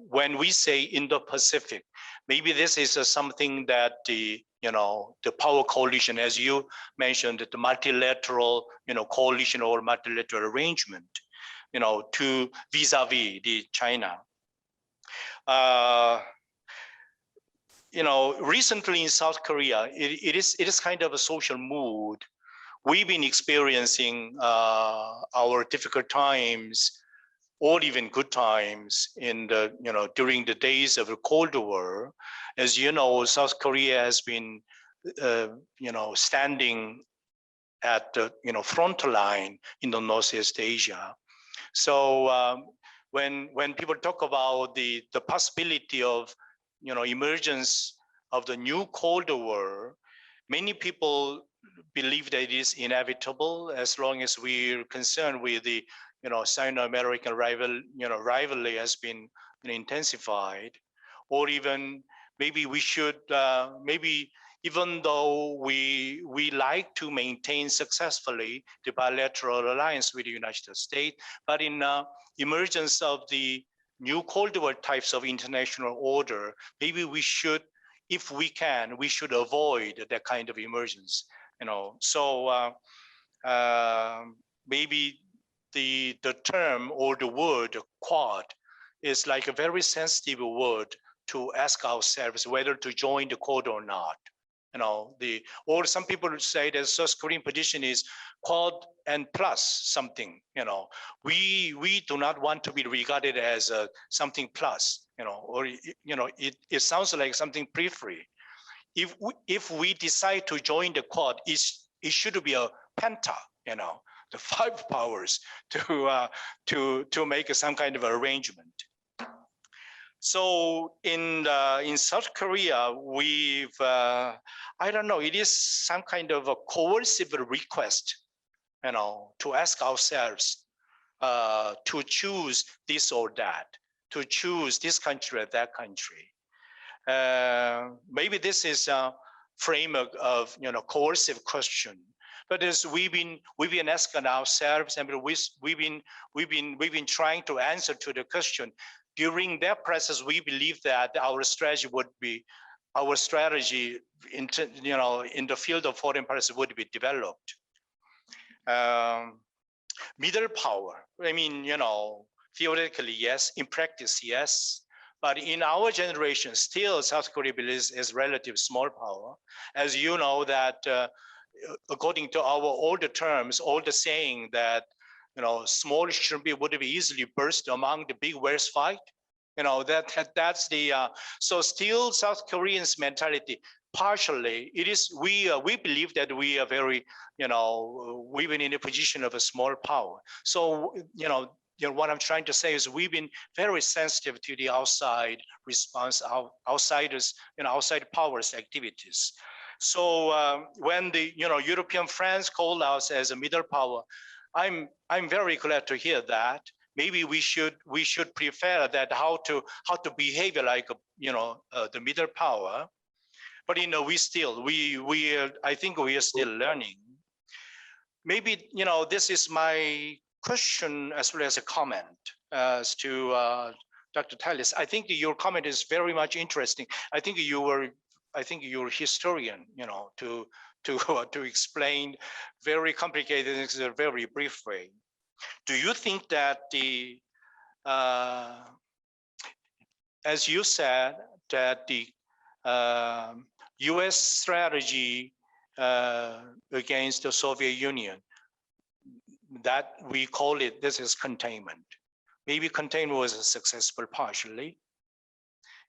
when we say Indo-Pacific, maybe this is something that the power coalition, as you mentioned, the multilateral coalition or multilateral arrangement, to vis-a-vis the China. Recently in South Korea, it is kind of a social mood. We've been experiencing our difficult times, or even good times, in the during the days of the Cold War. As you know, South Korea has been standing at the front line in the Northeast Asia. So when people talk about the possibility of emergence of the new Cold War, many people believe that it is inevitable as long as we're concerned with the Sino-American rivalry has been intensified, or even maybe we should maybe, even though we like to maintain successfully the bilateral alliance with the United States, but in emergence of the new Cold War types of international order, maybe we should, if we can, we should avoid that kind of emergence. So maybe the term or the word Quad is like a very sensitive word to ask ourselves whether to join the Quad or not. Or some people say that South Korean position is Quad and plus something. We do not want to be regarded as something plus. Or it sounds like something periphery. If we decide to join the Quad, it should be a penta. the five powers to make some kind of arrangement. So in South Korea, we've I don't know, it is some kind of a coercive request, to ask ourselves to choose this or that, to choose this country or that country. Maybe this is a framework of coercive question. But as we've been asking ourselves, and we've been trying to answer to the question. During that process, we believe that our strategy in the field of foreign policy would be developed. Middle power. I mean, theoretically yes, in practice yes. But in our generation, still South Korea believes is relative small power. As you know that according to our older terms, older saying that small would be easily burst among the big whales fight. That's the so still South Koreans' mentality. Partially, it is we believe that we are very we've been in a position of a small power. So what I'm trying to say is we've been very sensitive to the outside response, outsiders, outside powers activities. So when the European friends called us as a middle power, I'm very glad to hear that. Maybe we should prefer that how to behave like the middle power. But I think we are still learning. Maybe this is my question as well as a comment as to Dr. Telus. I think your comment is very much interesting. I think you're a historian, to explain very complicated things in a very brief way. Do you think that as you said, that the U.S. strategy against the Soviet Union, that we call it, this is containment. Maybe containment was successful partially,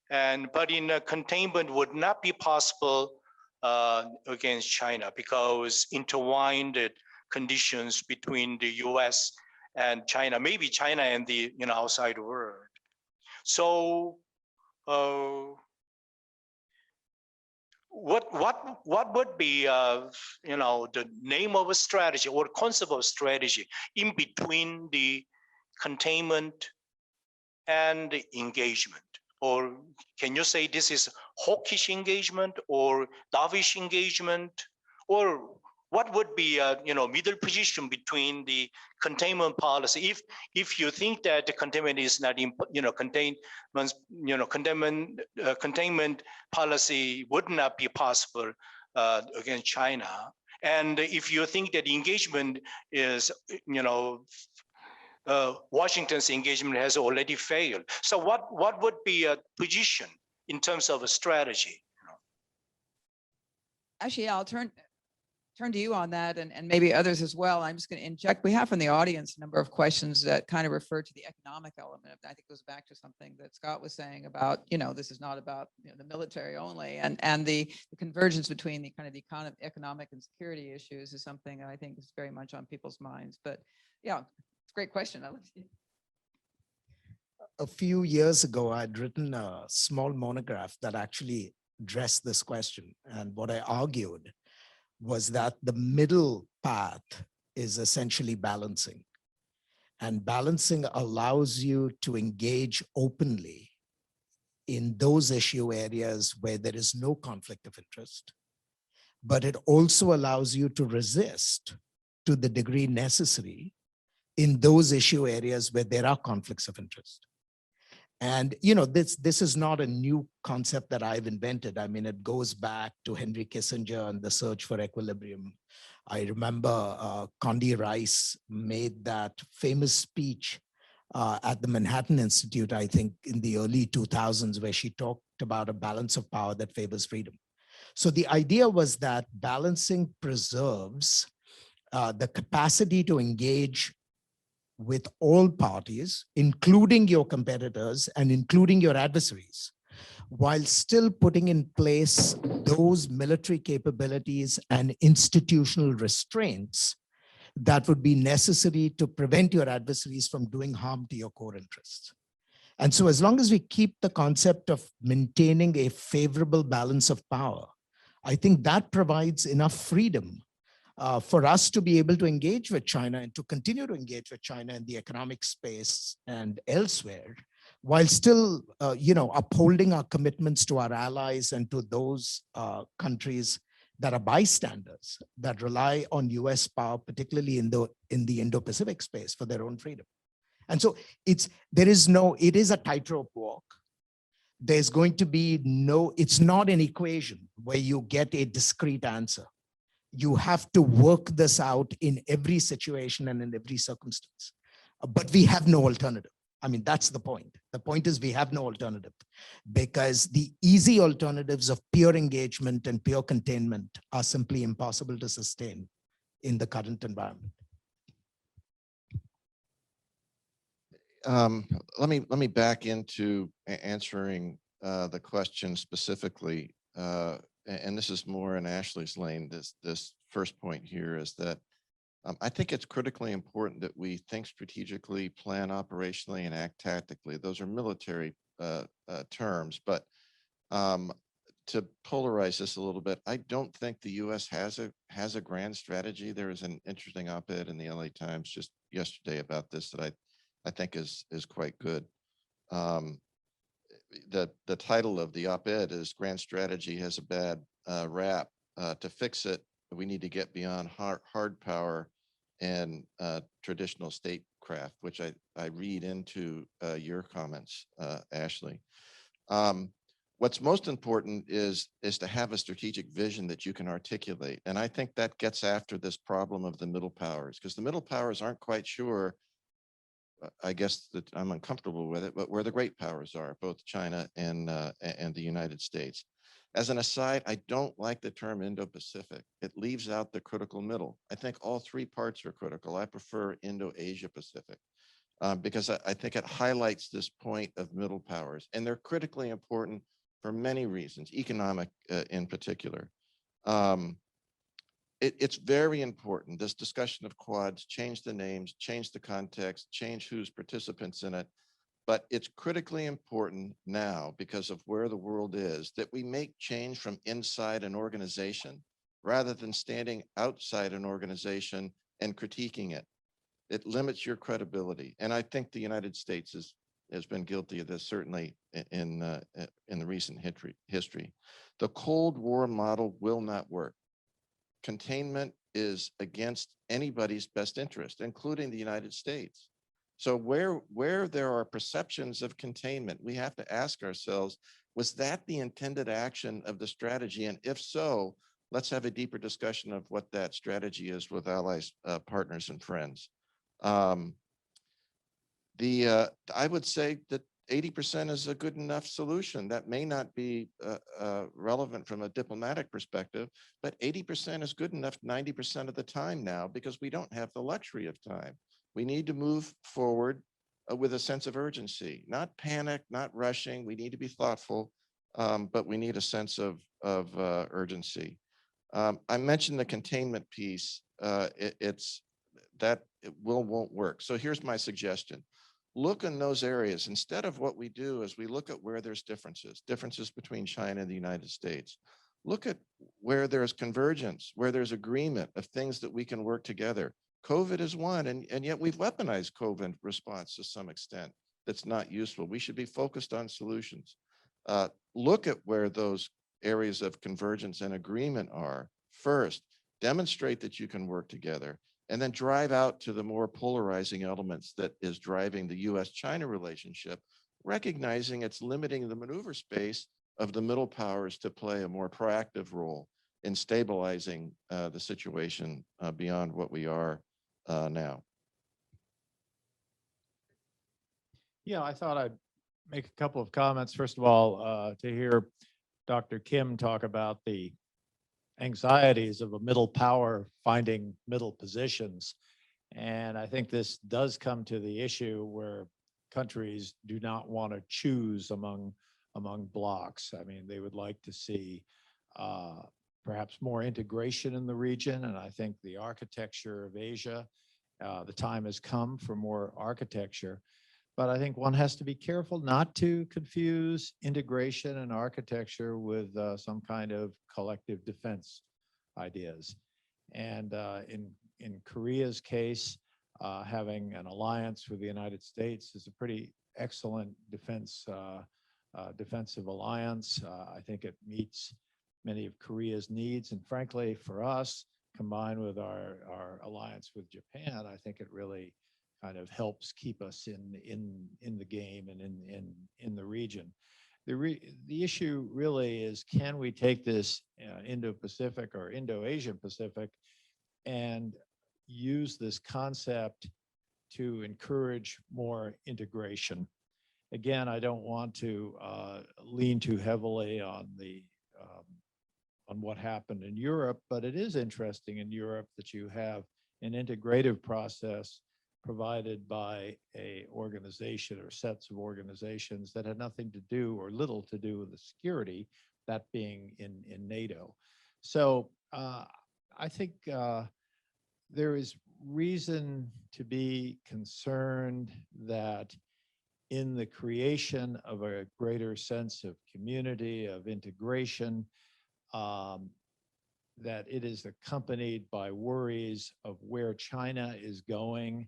but in containment would not be possible against China because intertwined conditions between the U.S. and China, maybe China and the outside world. So what would be the name of a strategy or concept of strategy in between the containment and the engagement? Or can you say this is hawkish engagement or dovish engagement? Or what would be a middle position between the containment policy? If you think that the containment is not containment policy would not be possible against China, and if you think that engagement is Washington's engagement has already failed. So what would be a position in terms of a strategy? Actually, I'll turn to you on that and maybe others as well. I'm just going to inject. We have from the audience a number of questions that kind of refer to the economic element of that. I think it goes back to something that Scott was saying about, this is not about the military only, and the convergence between the kind of the economic and security issues is something that I think is very much on people's minds. But yeah, it's a great question. A few years ago, I'd written a small monograph that actually addressed this question. And what I argued was that the middle path is essentially balancing. And balancing allows you to engage openly in those issue areas where there is no conflict of interest. But it also allows you to resist to the degree necessary in those issue areas where there are conflicts of interest. And this is not a new concept that I've invented. I mean, it goes back to Henry Kissinger and the search for equilibrium. I remember Condi Rice made that famous speech at the Manhattan Institute, I think in the early 2000s, where she talked about a balance of power that favors freedom. So the idea was that balancing preserves the capacity to engage with all parties, including your competitors and including your adversaries, while still putting in place those military capabilities and institutional restraints that would be necessary to prevent your adversaries from doing harm to your core interests. And so as long as we keep the concept of maintaining a favorable balance of power, I think that provides enough freedom for us to be able to engage with China and to continue to engage with China in the economic space and elsewhere, while still, upholding our commitments to our allies and to those countries that are bystanders, that rely on US power, particularly in the Indo-Pacific space, for their own freedom. And so it is a tightrope walk. There's going to be it's not an equation where you get a discrete answer. You have to work this out in every situation and in every circumstance. But we have no alternative. I mean, that's the point. The point is we have no alternative, because the easy alternatives of pure engagement and pure containment are simply impossible to sustain in the current environment. Let me back into answering the question specifically, and this is more in Ashley's lane. This first point here is that I think it's critically important that we think strategically, plan operationally, and act tactically. Those are military terms, but to polarize this a little bit, I don't think the U.S. has a grand strategy. There is an interesting op-ed in the LA Times just yesterday about this that I think is quite good. The title of the op-ed is "Grand Strategy Has a Bad Rap. To fix it, we need to get beyond hard power and traditional statecraft," which I read into your comments, Ashley. What's most important is to have a strategic vision that you can articulate. And I think that gets after this problem of the middle powers, because the middle powers aren't quite sure, I guess that I'm uncomfortable with it, but where the great powers are, both China and the United States. As an aside, I don't like the term Indo-Pacific. It leaves out the critical middle. I think all three parts are critical. I prefer Indo-Asia Pacific because I think it highlights this point of middle powers, and they're critically important for many reasons, economic in particular. It's very important, this discussion of quads, change the names, change the context, change who's participants in it. But it's critically important now, because of where the world is, that we make change from inside an organization rather than standing outside an organization and critiquing it. It limits your credibility. And I think the United States has been guilty of this, certainly in the recent history. The Cold War model will not work. Containment is against anybody's best interest, including the United States. So where there are perceptions of containment, we have to ask ourselves, was that the intended action of the strategy? And if so, let's have a deeper discussion of what that strategy is with allies, partners, and friends. I would say that 80% is a good enough solution. That may not be relevant from a diplomatic perspective, but 80% is good enough 90% of the time now, because we don't have the luxury of time. We need to move forward with a sense of urgency, not panic, not rushing. We need to be thoughtful, but we need a sense of urgency. I mentioned the containment piece. It won't work. So here's my suggestion. Look in those areas. Instead of what we do is we look at where there's differences between China and the United States. Look at where there's convergence, where there's agreement of things that we can work together. COVID is one, and yet we've weaponized COVID response to some extent. That's not useful. We should be focused on solutions. Look at where those areas of convergence and agreement are first. Demonstrate that you can work together, and then drive out to the more polarizing elements that is driving the U.S. China relationship, recognizing it's limiting the maneuver space of the middle powers to play a more proactive role in stabilizing the situation beyond what we are now. Yeah, I thought I'd make a couple of comments. First of all, to hear Dr. Kim talk about the anxieties of a middle power finding middle positions. And I think this does come to the issue where countries do not want to choose among blocks. I mean, they would like to see perhaps more integration in the region. And I think the architecture of Asia, the time has come for more architecture. But I think one has to be careful not to confuse integration and architecture with some kind of collective defense ideas. And in Korea's case, having an alliance with the United States is a pretty excellent defensive alliance. I think it meets many of Korea's needs. And frankly, for us, combined with our alliance with Japan, I think it really kind of helps keep us in the game and in the region. The issue really is, can we take this Indo-Pacific or Indo-Asian Pacific and use this concept to encourage more integration? Again, I don't want to lean too heavily on what happened in Europe, but it is interesting in Europe that you have an integrative process provided by a organization or sets of organizations that had nothing to do or little to do with the security, that being in NATO. So I think there is reason to be concerned that in the creation of a greater sense of community, of integration, that it is accompanied by worries of where China is going.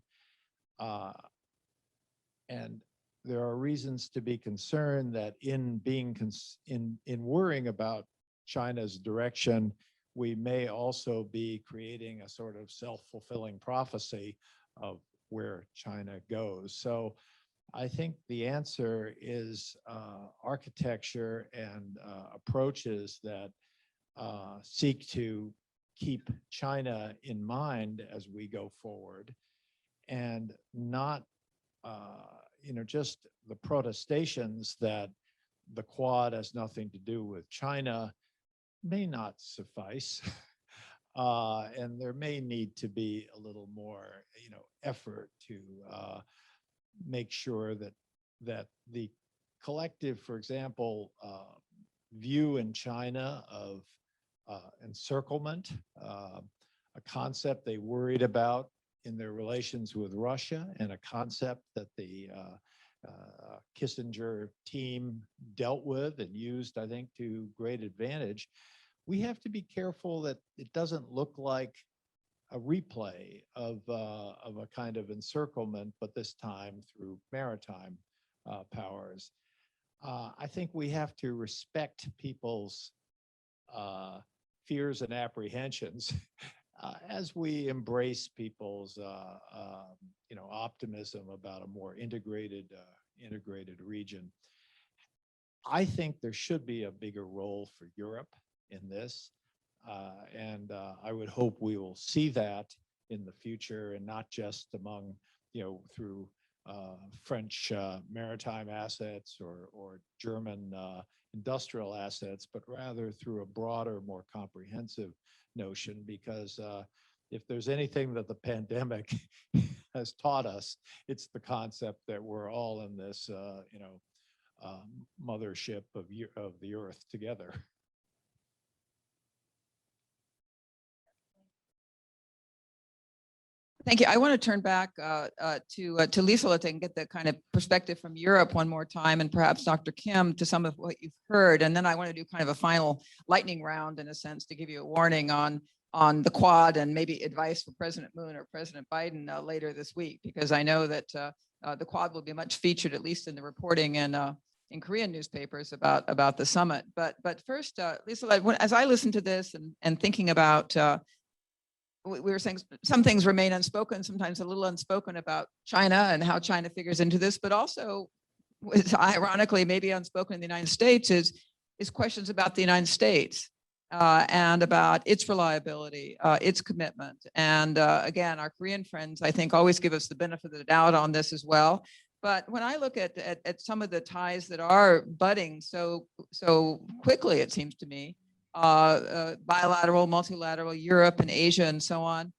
And there are reasons to be concerned that in worrying about China's direction, we may also be creating a sort of self-fulfilling prophecy of where China goes. So I think the answer is architecture and approaches that seek to keep China in mind as we go forward, and not just the protestations that the Quad has nothing to do with China may not suffice. And there may need to be a little more effort to make sure that the collective, for example, view in China of encirclement, a concept they worried about in their relations with Russia, and a concept that the Kissinger team dealt with and used, I think, to great advantage. We have to be careful that it doesn't look like a replay of a kind of encirclement, but this time through maritime powers. I think we have to respect people's fears and apprehensions as we embrace people's optimism about a more integrated region. I think there should be a bigger role for Europe in this, and I would hope we will see that in the future, and not just among through French maritime assets or German industrial assets, but rather through a broader, more comprehensive notion. Because if there's anything that the pandemic has taught us, it's the concept that we're all in this, mothership of the earth together. Thank you. I want to turn back to Liselott and get the kind of perspective from Europe one more time, and perhaps Dr. Kim to some of what you've heard. And then I want to do kind of a final lightning round, in a sense, to give you a warning on the Quad and maybe advice for President Moon or President Biden later this week, because I know that the Quad will be much featured, at least in the reporting and in Korean newspapers about the summit. But first, Liselott, as I listen to this and thinking about we were saying some things remain unspoken, sometimes a little unspoken about China and how China figures into this, but also, ironically, maybe unspoken in the United States is questions about the United States and about its reliability, its commitment. And again, our Korean friends, I think, always give us the benefit of the doubt on this as well. But when I look at some of the ties that are budding so quickly, it seems to me, bilateral, multilateral, Europe and Asia and so on,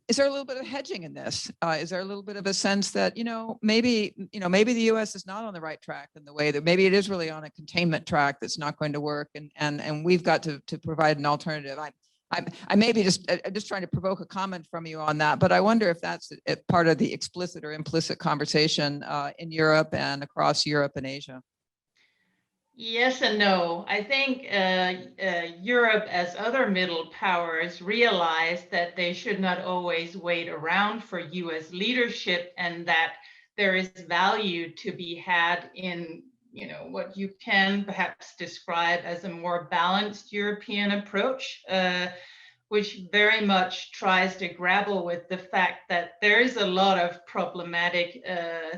Is there a little bit of hedging in this? Is there a little bit of a sense that, maybe the U.S. is not on the right track in the way that maybe it is really on a containment track that's not going to work, and we've got to provide an alternative. I may be just trying to provoke a comment from you on that, but I wonder if that's part of the explicit or implicit conversation in Europe and across Europe and Asia. Yes and no. I think Europe, as other middle powers, realized that they should not always wait around for US leadership, and that there is value to be had in what you can perhaps describe as a more balanced European approach, which very much tries to grapple with the fact that there is a lot of problematic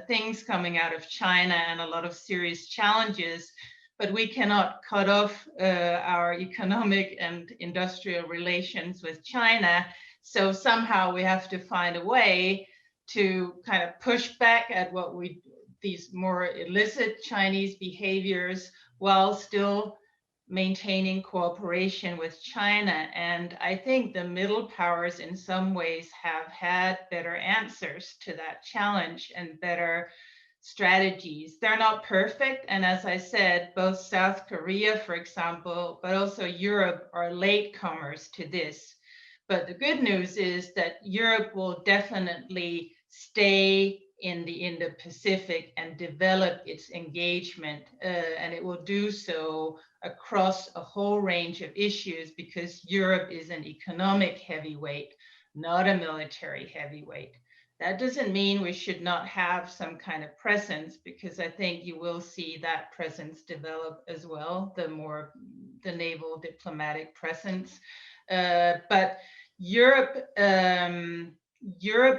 things coming out of China and a lot of serious challenges. But we cannot cut off our economic and industrial relations with China. So somehow we have to find a way to kind of push back at these more illicit Chinese behaviors while still maintaining cooperation with China. And I think the middle powers in some ways have had better answers to that challenge and better strategies. They're not perfect. And as I said, both South Korea, for example, but also Europe are latecomers to this. But the good news is that Europe will definitely stay in the Indo-Pacific and develop its engagement. And it will do so across a whole range of issues, because Europe is an economic heavyweight, not a military heavyweight. That doesn't mean we should not have some kind of presence, because I think you will see that presence develop as well, the naval diplomatic presence. But Europe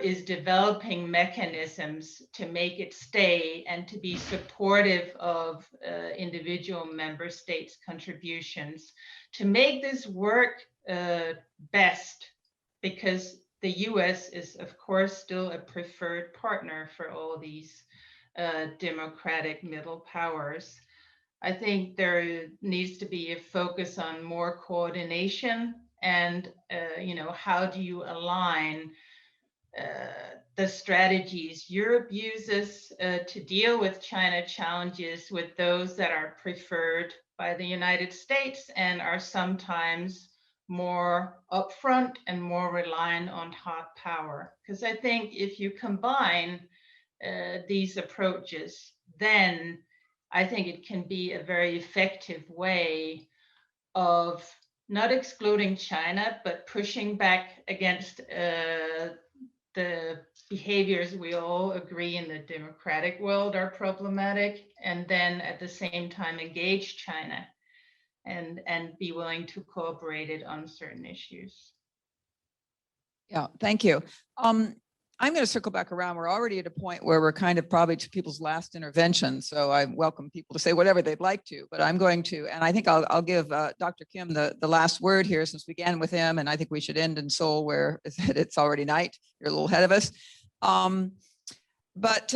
is developing mechanisms to make it stay and to be supportive of individual member states' contributions to make this work best, because the US is, of course, still a preferred partner for all these democratic middle powers. I think there needs to be a focus on more coordination and, how do you align the strategies Europe uses to deal with China challenges with those that are preferred by the United States and are sometimes more upfront and more reliant on hard power. Because I think if you combine these approaches, then I think it can be a very effective way of not excluding China, but pushing back against the behaviors we all agree in the democratic world are problematic, and then at the same time engage China and be willing to cooperate it on certain issues. Yeah, thank you. I'm going to circle back around. We're already at a point where we're kind of probably to people's last intervention. So I welcome people to say whatever they'd like to, but I'm going to, and I think I'll give Dr. Kim the last word here, since we began with him, and I think we should end in Seoul, where it's already night. You're a little ahead of us. But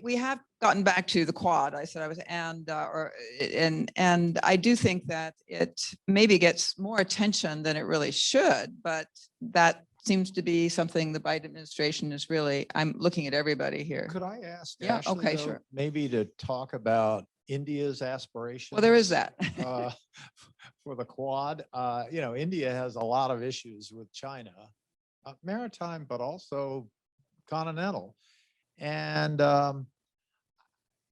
we have gotten back to the Quad. I said I was, and I do think that it maybe gets more attention than it really should, but that seems to be something the Biden administration is really. I'm looking at everybody here. Could I ask? Yeah. Ashley, Okay. though, Sure. maybe to talk about India's aspirations. Well, there is that. For the Quad. India has a lot of issues with China, maritime, but also continental. And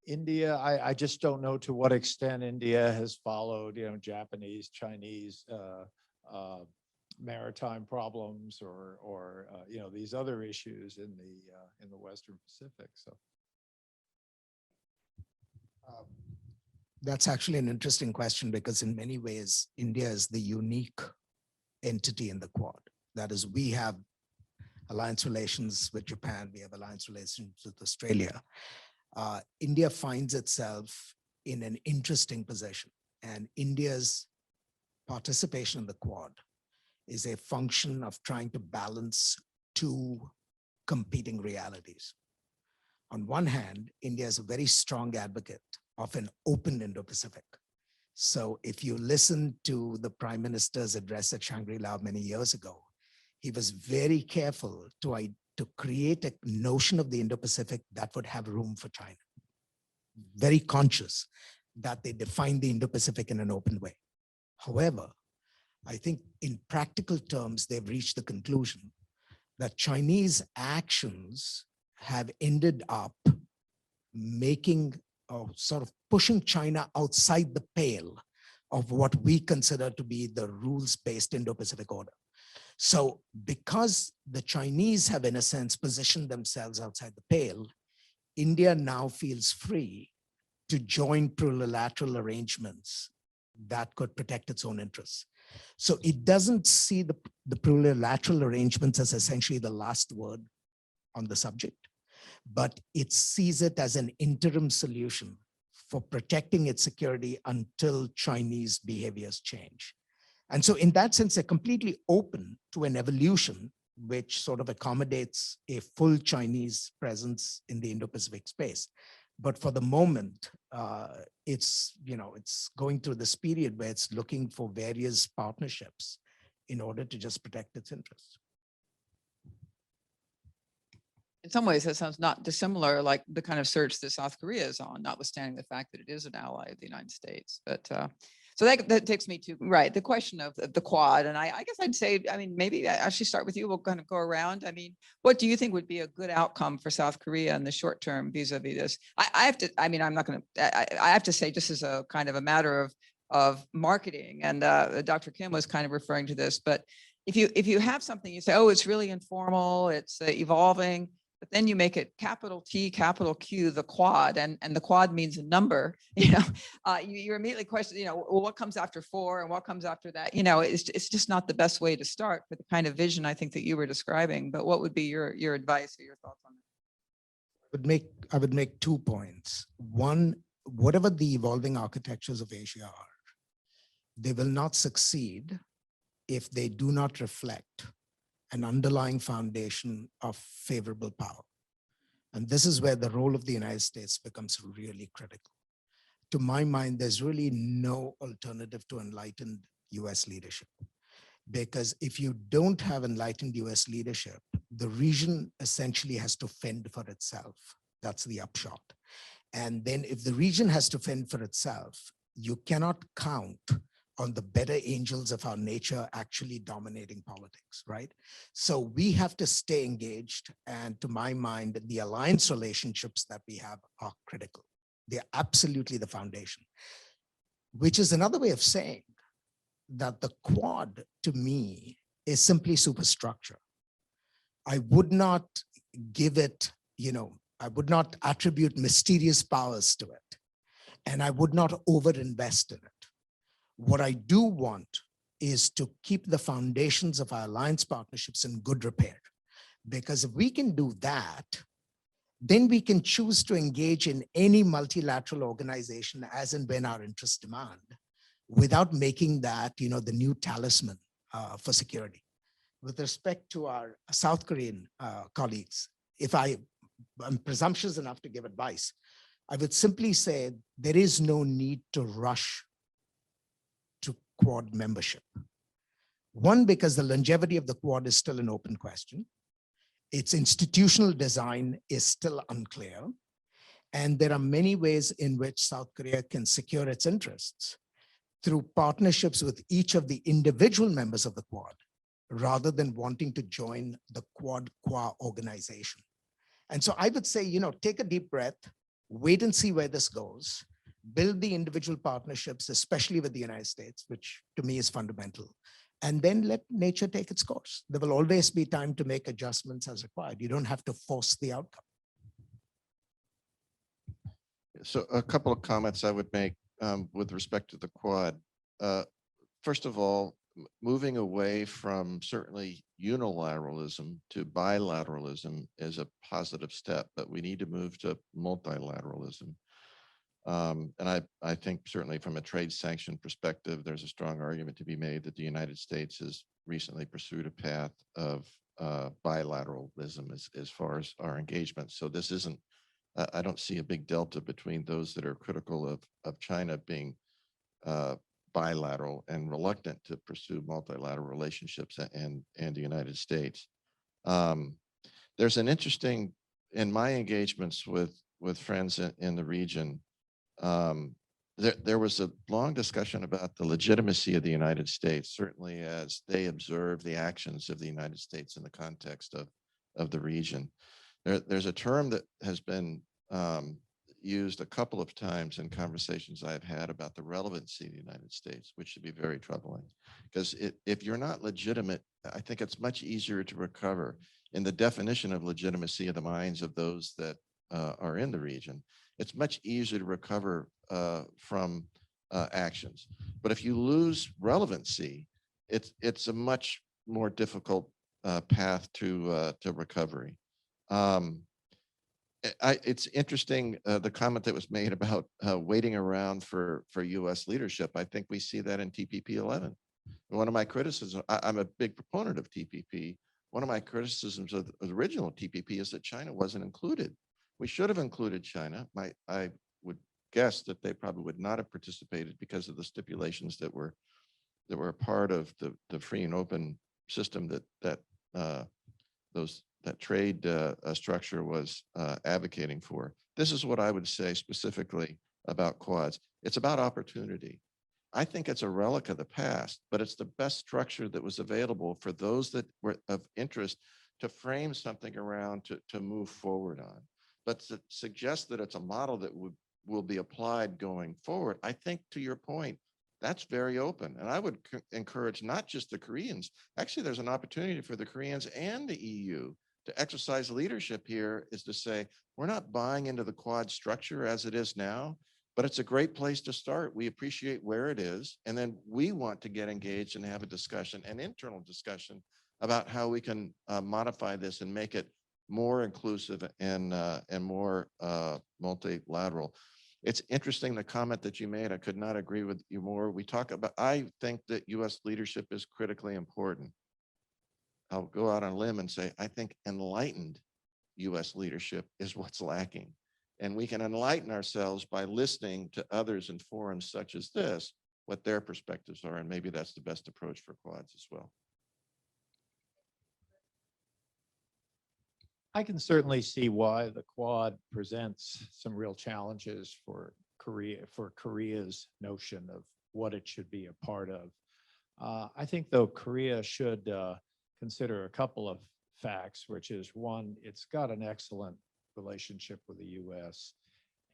India, I just don't know to what extent India has followed, Japanese, Chinese maritime problems or these other issues in the Western Pacific. So that's actually an interesting question, because in many ways, India is the unique entity in the Quad. That is, we have alliance relations with Japan, we have alliance relations with Australia. India finds itself in an interesting position, and India's participation in the Quad is a function of trying to balance two competing realities. On one hand, India is a very strong advocate of an open Indo-Pacific. So if you listen to the Prime Minister's address at Shangri-La many years ago, he was very careful to create a notion of the Indo-Pacific that would have room for China. Very conscious that they define the Indo-Pacific in an open way. However, I think in practical terms, they've reached the conclusion that Chinese actions have ended up making or sort of pushing China outside the pale of what we consider to be the rules-based Indo-Pacific order. So because the Chinese have, in a sense, positioned themselves outside the pale, India now feels free to join plurilateral arrangements that could protect its own interests. So it doesn't see the plurilateral arrangements as essentially the last word on the subject, but it sees it as an interim solution for protecting its security until Chinese behaviors change. And so in that sense, they're completely open to an evolution which sort of accommodates a full Chinese presence in the Indo-Pacific space. But for the moment, it's going through this period where it's looking for various partnerships in order to just protect its interests. In some ways, that sounds not dissimilar, like the kind of search that South Korea is on, notwithstanding the fact that it is an ally of the United States. But so that takes me to, right, the question of the Quad. And I guess I'd say, I mean, maybe I should start with you. We'll kind of go around. I mean, what do you think would be a good outcome for South Korea in the short term vis-a-vis this? I have to, I mean, I'm not going to, I have to say, just as a kind of a matter of marketing, and Dr. Kim was kind of referring to this, but if you have something, you say, oh, it's really informal, it's evolving, but then you make it capital T, capital Q, the Quad, and the Quad means a number, you're immediately questioning, well, what comes after 4 and what comes after that? It's just not the best way to start for the kind of vision I think that you were describing. But what would be your advice or your thoughts on that? I would make 2 points. One, whatever the evolving architectures of Asia are, they will not succeed if they do not reflect an underlying foundation of favorable power. And this is where the role of the United States becomes really critical. To my mind, there's really no alternative to enlightened US leadership. Because if you don't have enlightened US leadership, the region essentially has to fend for itself. That's the upshot. And then if the region has to fend for itself, you cannot count on the better angels of our nature actually dominating politics, right? So we have to stay engaged. And to my mind, the alliance relationships that we have are critical. They're absolutely the foundation, which is another way of saying that the Quad, to me, is simply superstructure. I would not give it, I would not attribute mysterious powers to it. And I would not overinvest in it. What I do want is to keep the foundations of our alliance partnerships in good repair. Because if we can do that, then we can choose to engage in any multilateral organization as and when our interests demand, without making that, the new talisman for security. With respect to our South Korean colleagues, if I'm presumptuous enough to give advice, I would simply say there is no need to rush to Quad membership. One, because the longevity of the Quad is still an open question. Its institutional design is still unclear. And there are many ways in which South Korea can secure its interests through partnerships with each of the individual members of the Quad, rather than wanting to join the Quad-Qua organization. And so I would say, take a deep breath, wait and see where this goes, build the individual partnerships, especially with the United States, which to me is fundamental, and then let nature take its course. There will always be time to make adjustments as required. You don't have to force the outcome. So a couple of comments I would make with respect to the Quad. First of all, moving away from certainly unilateralism to bilateralism is a positive step, but we need to move to multilateralism. And I think certainly from a trade sanction perspective, there's a strong argument to be made that the United States has recently pursued a path of bilateralism as far as our engagement. So this isn't, I don't see a big delta between those that are critical of China being bilateral and reluctant to pursue multilateral relationships and the United States. There's an interesting, in my engagements with friends in the region, there was a long discussion about the legitimacy of the United States, certainly as they observe the actions of the United States in the context of the region. There's a term that has been used a couple of times in conversations I've had about the relevancy of the United States, which should be very troubling. Because if you're not legitimate, I think it's much easier to recover in the definition of legitimacy of the minds of those that are in the region. It's much easier to recover from actions. But if you lose relevancy, it's a much more difficult path to recovery. It's interesting, the comment that was made about waiting around for U.S. leadership. I think we see that in TPP-11. One of my criticisms, I'm a big proponent of TPP. One of my criticisms of the original TPP is that China wasn't included. We should have included China. I would guess that they probably would not have participated because of the stipulations that were a part of the free and open system that trade structure was advocating for. This is what I would say specifically about Quads. It's about opportunity. I think it's a relic of the past, but it's the best structure that was available for those that were of interest to frame something around to move forward on. But to suggest that it's a model that will be applied going forward, I think to your point, that's very open. And I would encourage not just the Koreans, actually there's an opportunity for the Koreans and the EU to exercise leadership here, is to say, we're not buying into the Quad structure as it is now, but it's a great place to start. We appreciate where it is. And then we want to get engaged and have a discussion, an internal discussion about how we can modify this and make it more inclusive and more multilateral. It's interesting, the comment that you made, I could not agree with you more. We talk about, I think that US leadership is critically important. I'll go out on a limb and say, I think enlightened US leadership is what's lacking. And we can enlighten ourselves by listening to others in forums such as this, what their perspectives are, and maybe that's the best approach for Quads as well. I can certainly see why the Quad presents some real challenges for Korea's notion of what it should be a part of. I think, though, Korea should consider a couple of facts, which is one, it's got an excellent relationship with the U.S.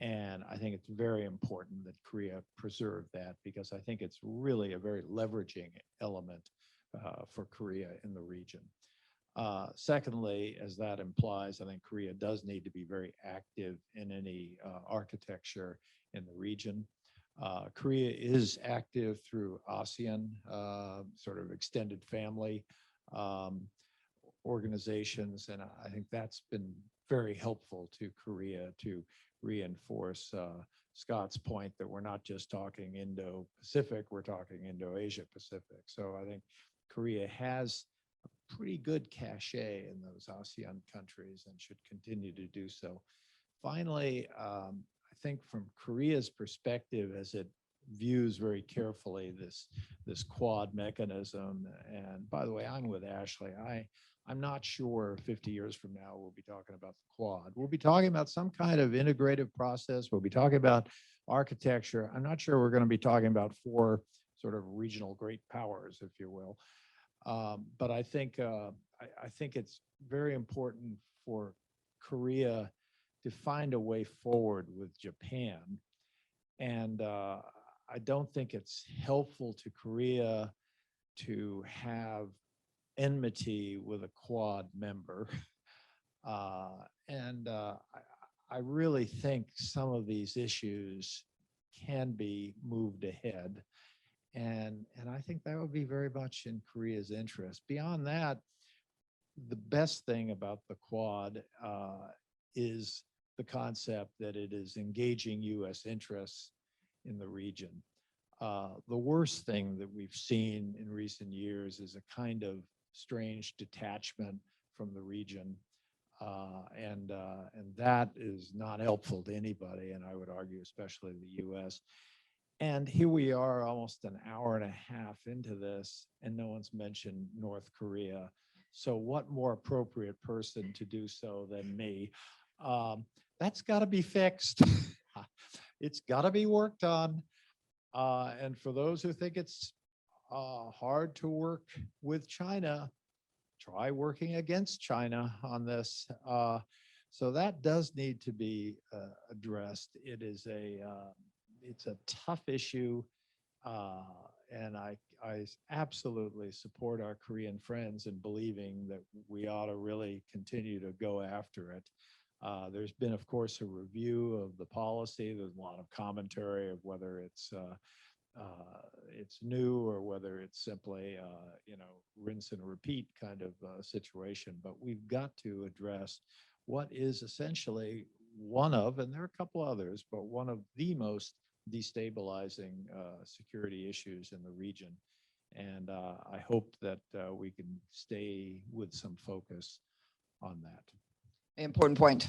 And I think it's very important that Korea preserve that, because I think it's really a very leveraging element for Korea in the region. Secondly, as that implies, I think Korea does need to be very active in any architecture in the region. Korea is active through ASEAN, sort of extended family organizations, and I think that's been very helpful to Korea to reinforce Scott's point that we're not just talking Indo-Pacific, we're talking Indo-Asia Pacific. So I think Korea has a pretty good cachet in those ASEAN countries and should continue to do so. Finally, I think from Korea's perspective, as it views very carefully this Quad mechanism, and by the way, I'm with Ashley. I'm not sure 50 years from now we'll be talking about the Quad. We'll be talking about some kind of integrative process. We'll be talking about architecture. I'm not sure we're going to be talking about 4 sort of regional great powers, if you will. But I think it's very important for Korea to find a way forward with Japan. And I don't think it's helpful to Korea to have enmity with a Quad member. I really think some of these issues can be moved ahead. And I think that would be very much in Korea's interest. Beyond that, the best thing about the Quad is the concept that it is engaging US interests in the region. The worst thing that we've seen in recent years is a kind of strange detachment from the region. And that is not helpful to anybody, and I would argue especially the US. And here we are almost an hour and a half into this, and no one's mentioned North Korea. So what more appropriate person to do so than me? That's got to be fixed. It's got to be worked on. And for those who think it's hard to work with China, try working against China on this. So that does need to be addressed. It's a tough issue, and I absolutely support our Korean friends in believing that we ought to really continue to go after it. There's been, of course, a review of the policy. There's a lot of commentary of whether it's new or whether it's simply, rinse and repeat kind of situation. But we've got to address what is essentially one of, and there are a couple others, but one of the most destabilizing security issues in the region. And I hope that we can stay with some focus on that. Important point.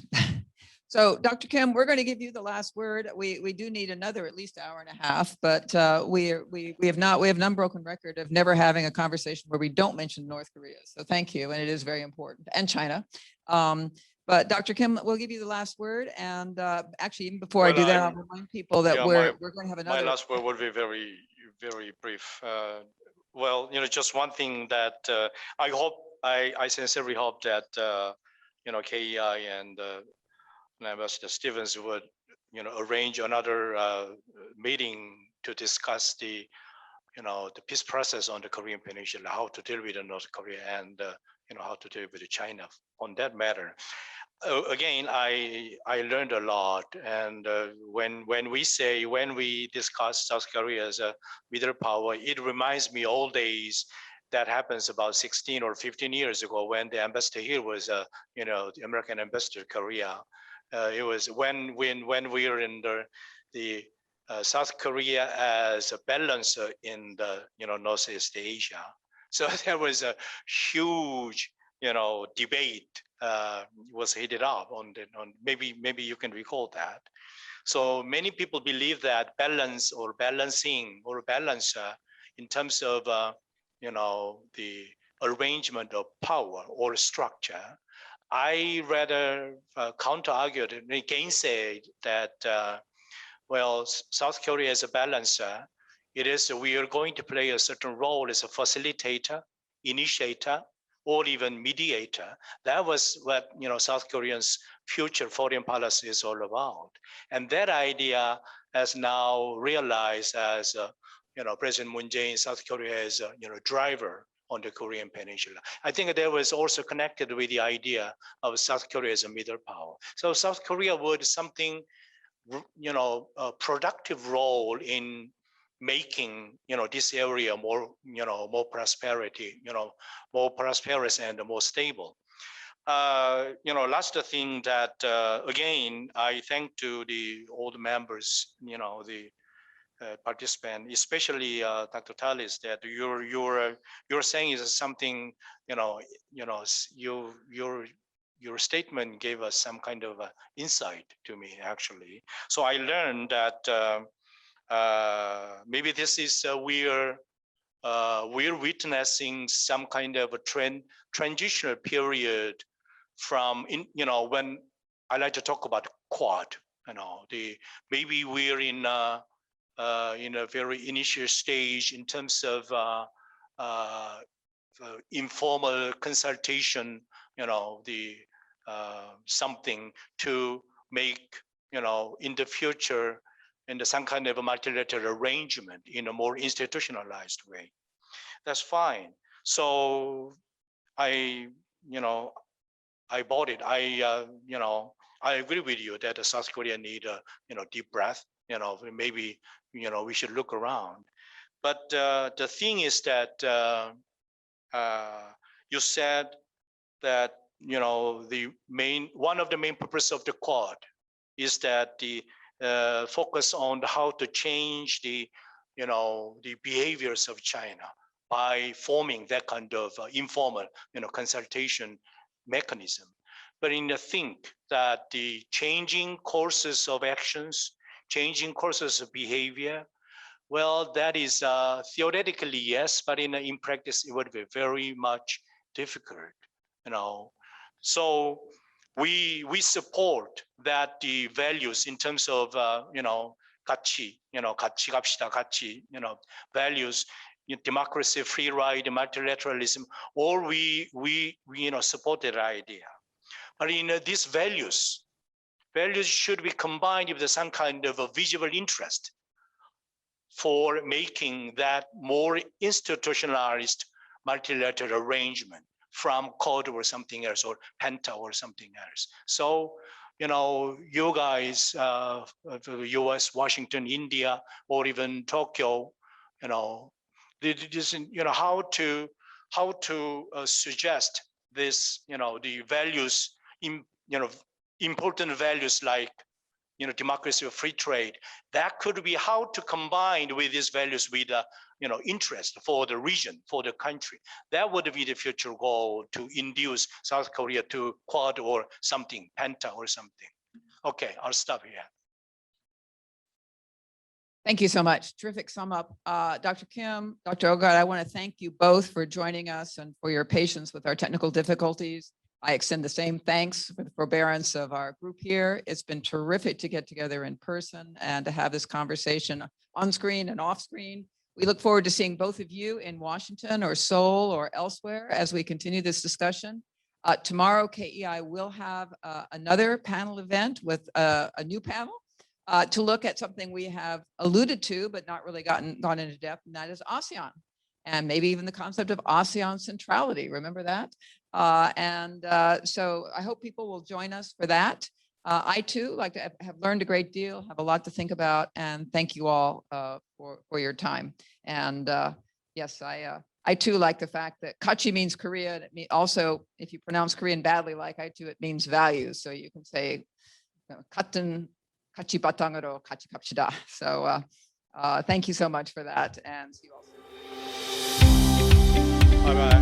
So, Dr. Kim, we're going to give you the last word. We do need another at least hour and a half, but we have an unbroken record of never having a conversation where we don't mention North Korea. So thank you, and it is very important, and China. But Dr. Kim, we'll give you the last word. And actually, even before I do that, I'll remind people that we're going to have another. My last word will be very, very brief. Well, just one thing that I sincerely hope that KEI and Ambassador Stevens would arrange another meeting to discuss the peace process on the Korean Peninsula, how to deal with North Korea, and how to deal with China on that matter. Again, I learned a lot, and when we discuss South Korea as a middle power, it reminds me old days. That happens about 16 or 15 years ago when the ambassador here was, the American ambassador to Korea. It was when we were in the South Korea as a balancer in the Northeast Asia. So there was a huge debate was heated up on maybe you can recall that. So many people believe that balance or balancing or balancer in terms of the arrangement of power or structure. I rather counter-argued and gainsay that, South Korea as a balancer, we are going to play a certain role as a facilitator, initiator, or even mediator. That was what South Korea's future foreign policy is all about. And that idea has now realized as President Moon Jae-in, South Korea as a driver on the Korean Peninsula. I think that was also connected with the idea of South Korea as a middle power. So South Korea would something, a productive role in making this area more, more prosperity, more prosperous and more stable. Last thing that again I thank to the old members, the participant, especially Dr. Telus, that you're saying is something, your statement gave us some kind of insight to me actually. So I learned that maybe this is we're witnessing some kind of a transitional period from when I like to talk about Quad. Maybe we're in a very initial stage in terms of informal consultation. Something to make in the future in some kind of a multilateral arrangement in a more institutionalized way. That's fine. So I bought it. I agree with you that the South Korea need a deep breath. Maybe we should look around. But the thing is that you said that one of the main purpose of the Quad is that the focus on how to change the behaviors of China by forming that kind of informal consultation mechanism. But I think that the changing courses of actions, changing courses of behavior Well, that is theoretically yes, but in practice it would be very much difficult, you know. So we support that the values in terms of 같이, 같이 갑시다, 같이, values, democracy, free ride, multilateralism, or we support that idea. But in these values should be combined with some kind of a visible interest for making that more institutionalized multilateral arrangement from Quad or something else, or Penta or something else. So, you guys, U.S, Washington, India, or even Tokyo, how to suggest this, the values, important values like, democracy or free trade, that could be how to combine with these values with, interest for the region, for the country. That would be the future goal, to induce South Korea to Quad or something, Penta or something. Okay, I'll stop here. Thank you so much. Terrific sum up. Dr. Kim, Dr. Ogard, I want to thank you both for joining us and for your patience with our technical difficulties. I extend the same thanks for the forbearance of our group here. It's been terrific to get together in person and to have this conversation on screen and off screen. We look forward to seeing both of you in Washington or Seoul or elsewhere as we continue this discussion. Tomorrow, KEI will have another panel event with a new panel to look at something we have alluded to, but not really gone into depth, and that is ASEAN, and maybe even the concept of ASEAN centrality. Remember that? So I hope people will join us for that. I too like to have learned a great deal, have a lot to think about, and thank you all for your time. And yes, I too like the fact that kachi means Korea. And it also, if you pronounce Korean badly like I do, it means values. So you can say 같은 kachi 바탕으로 같이 갑시다. So thank you so much for that, and see you all soon. Bye-bye.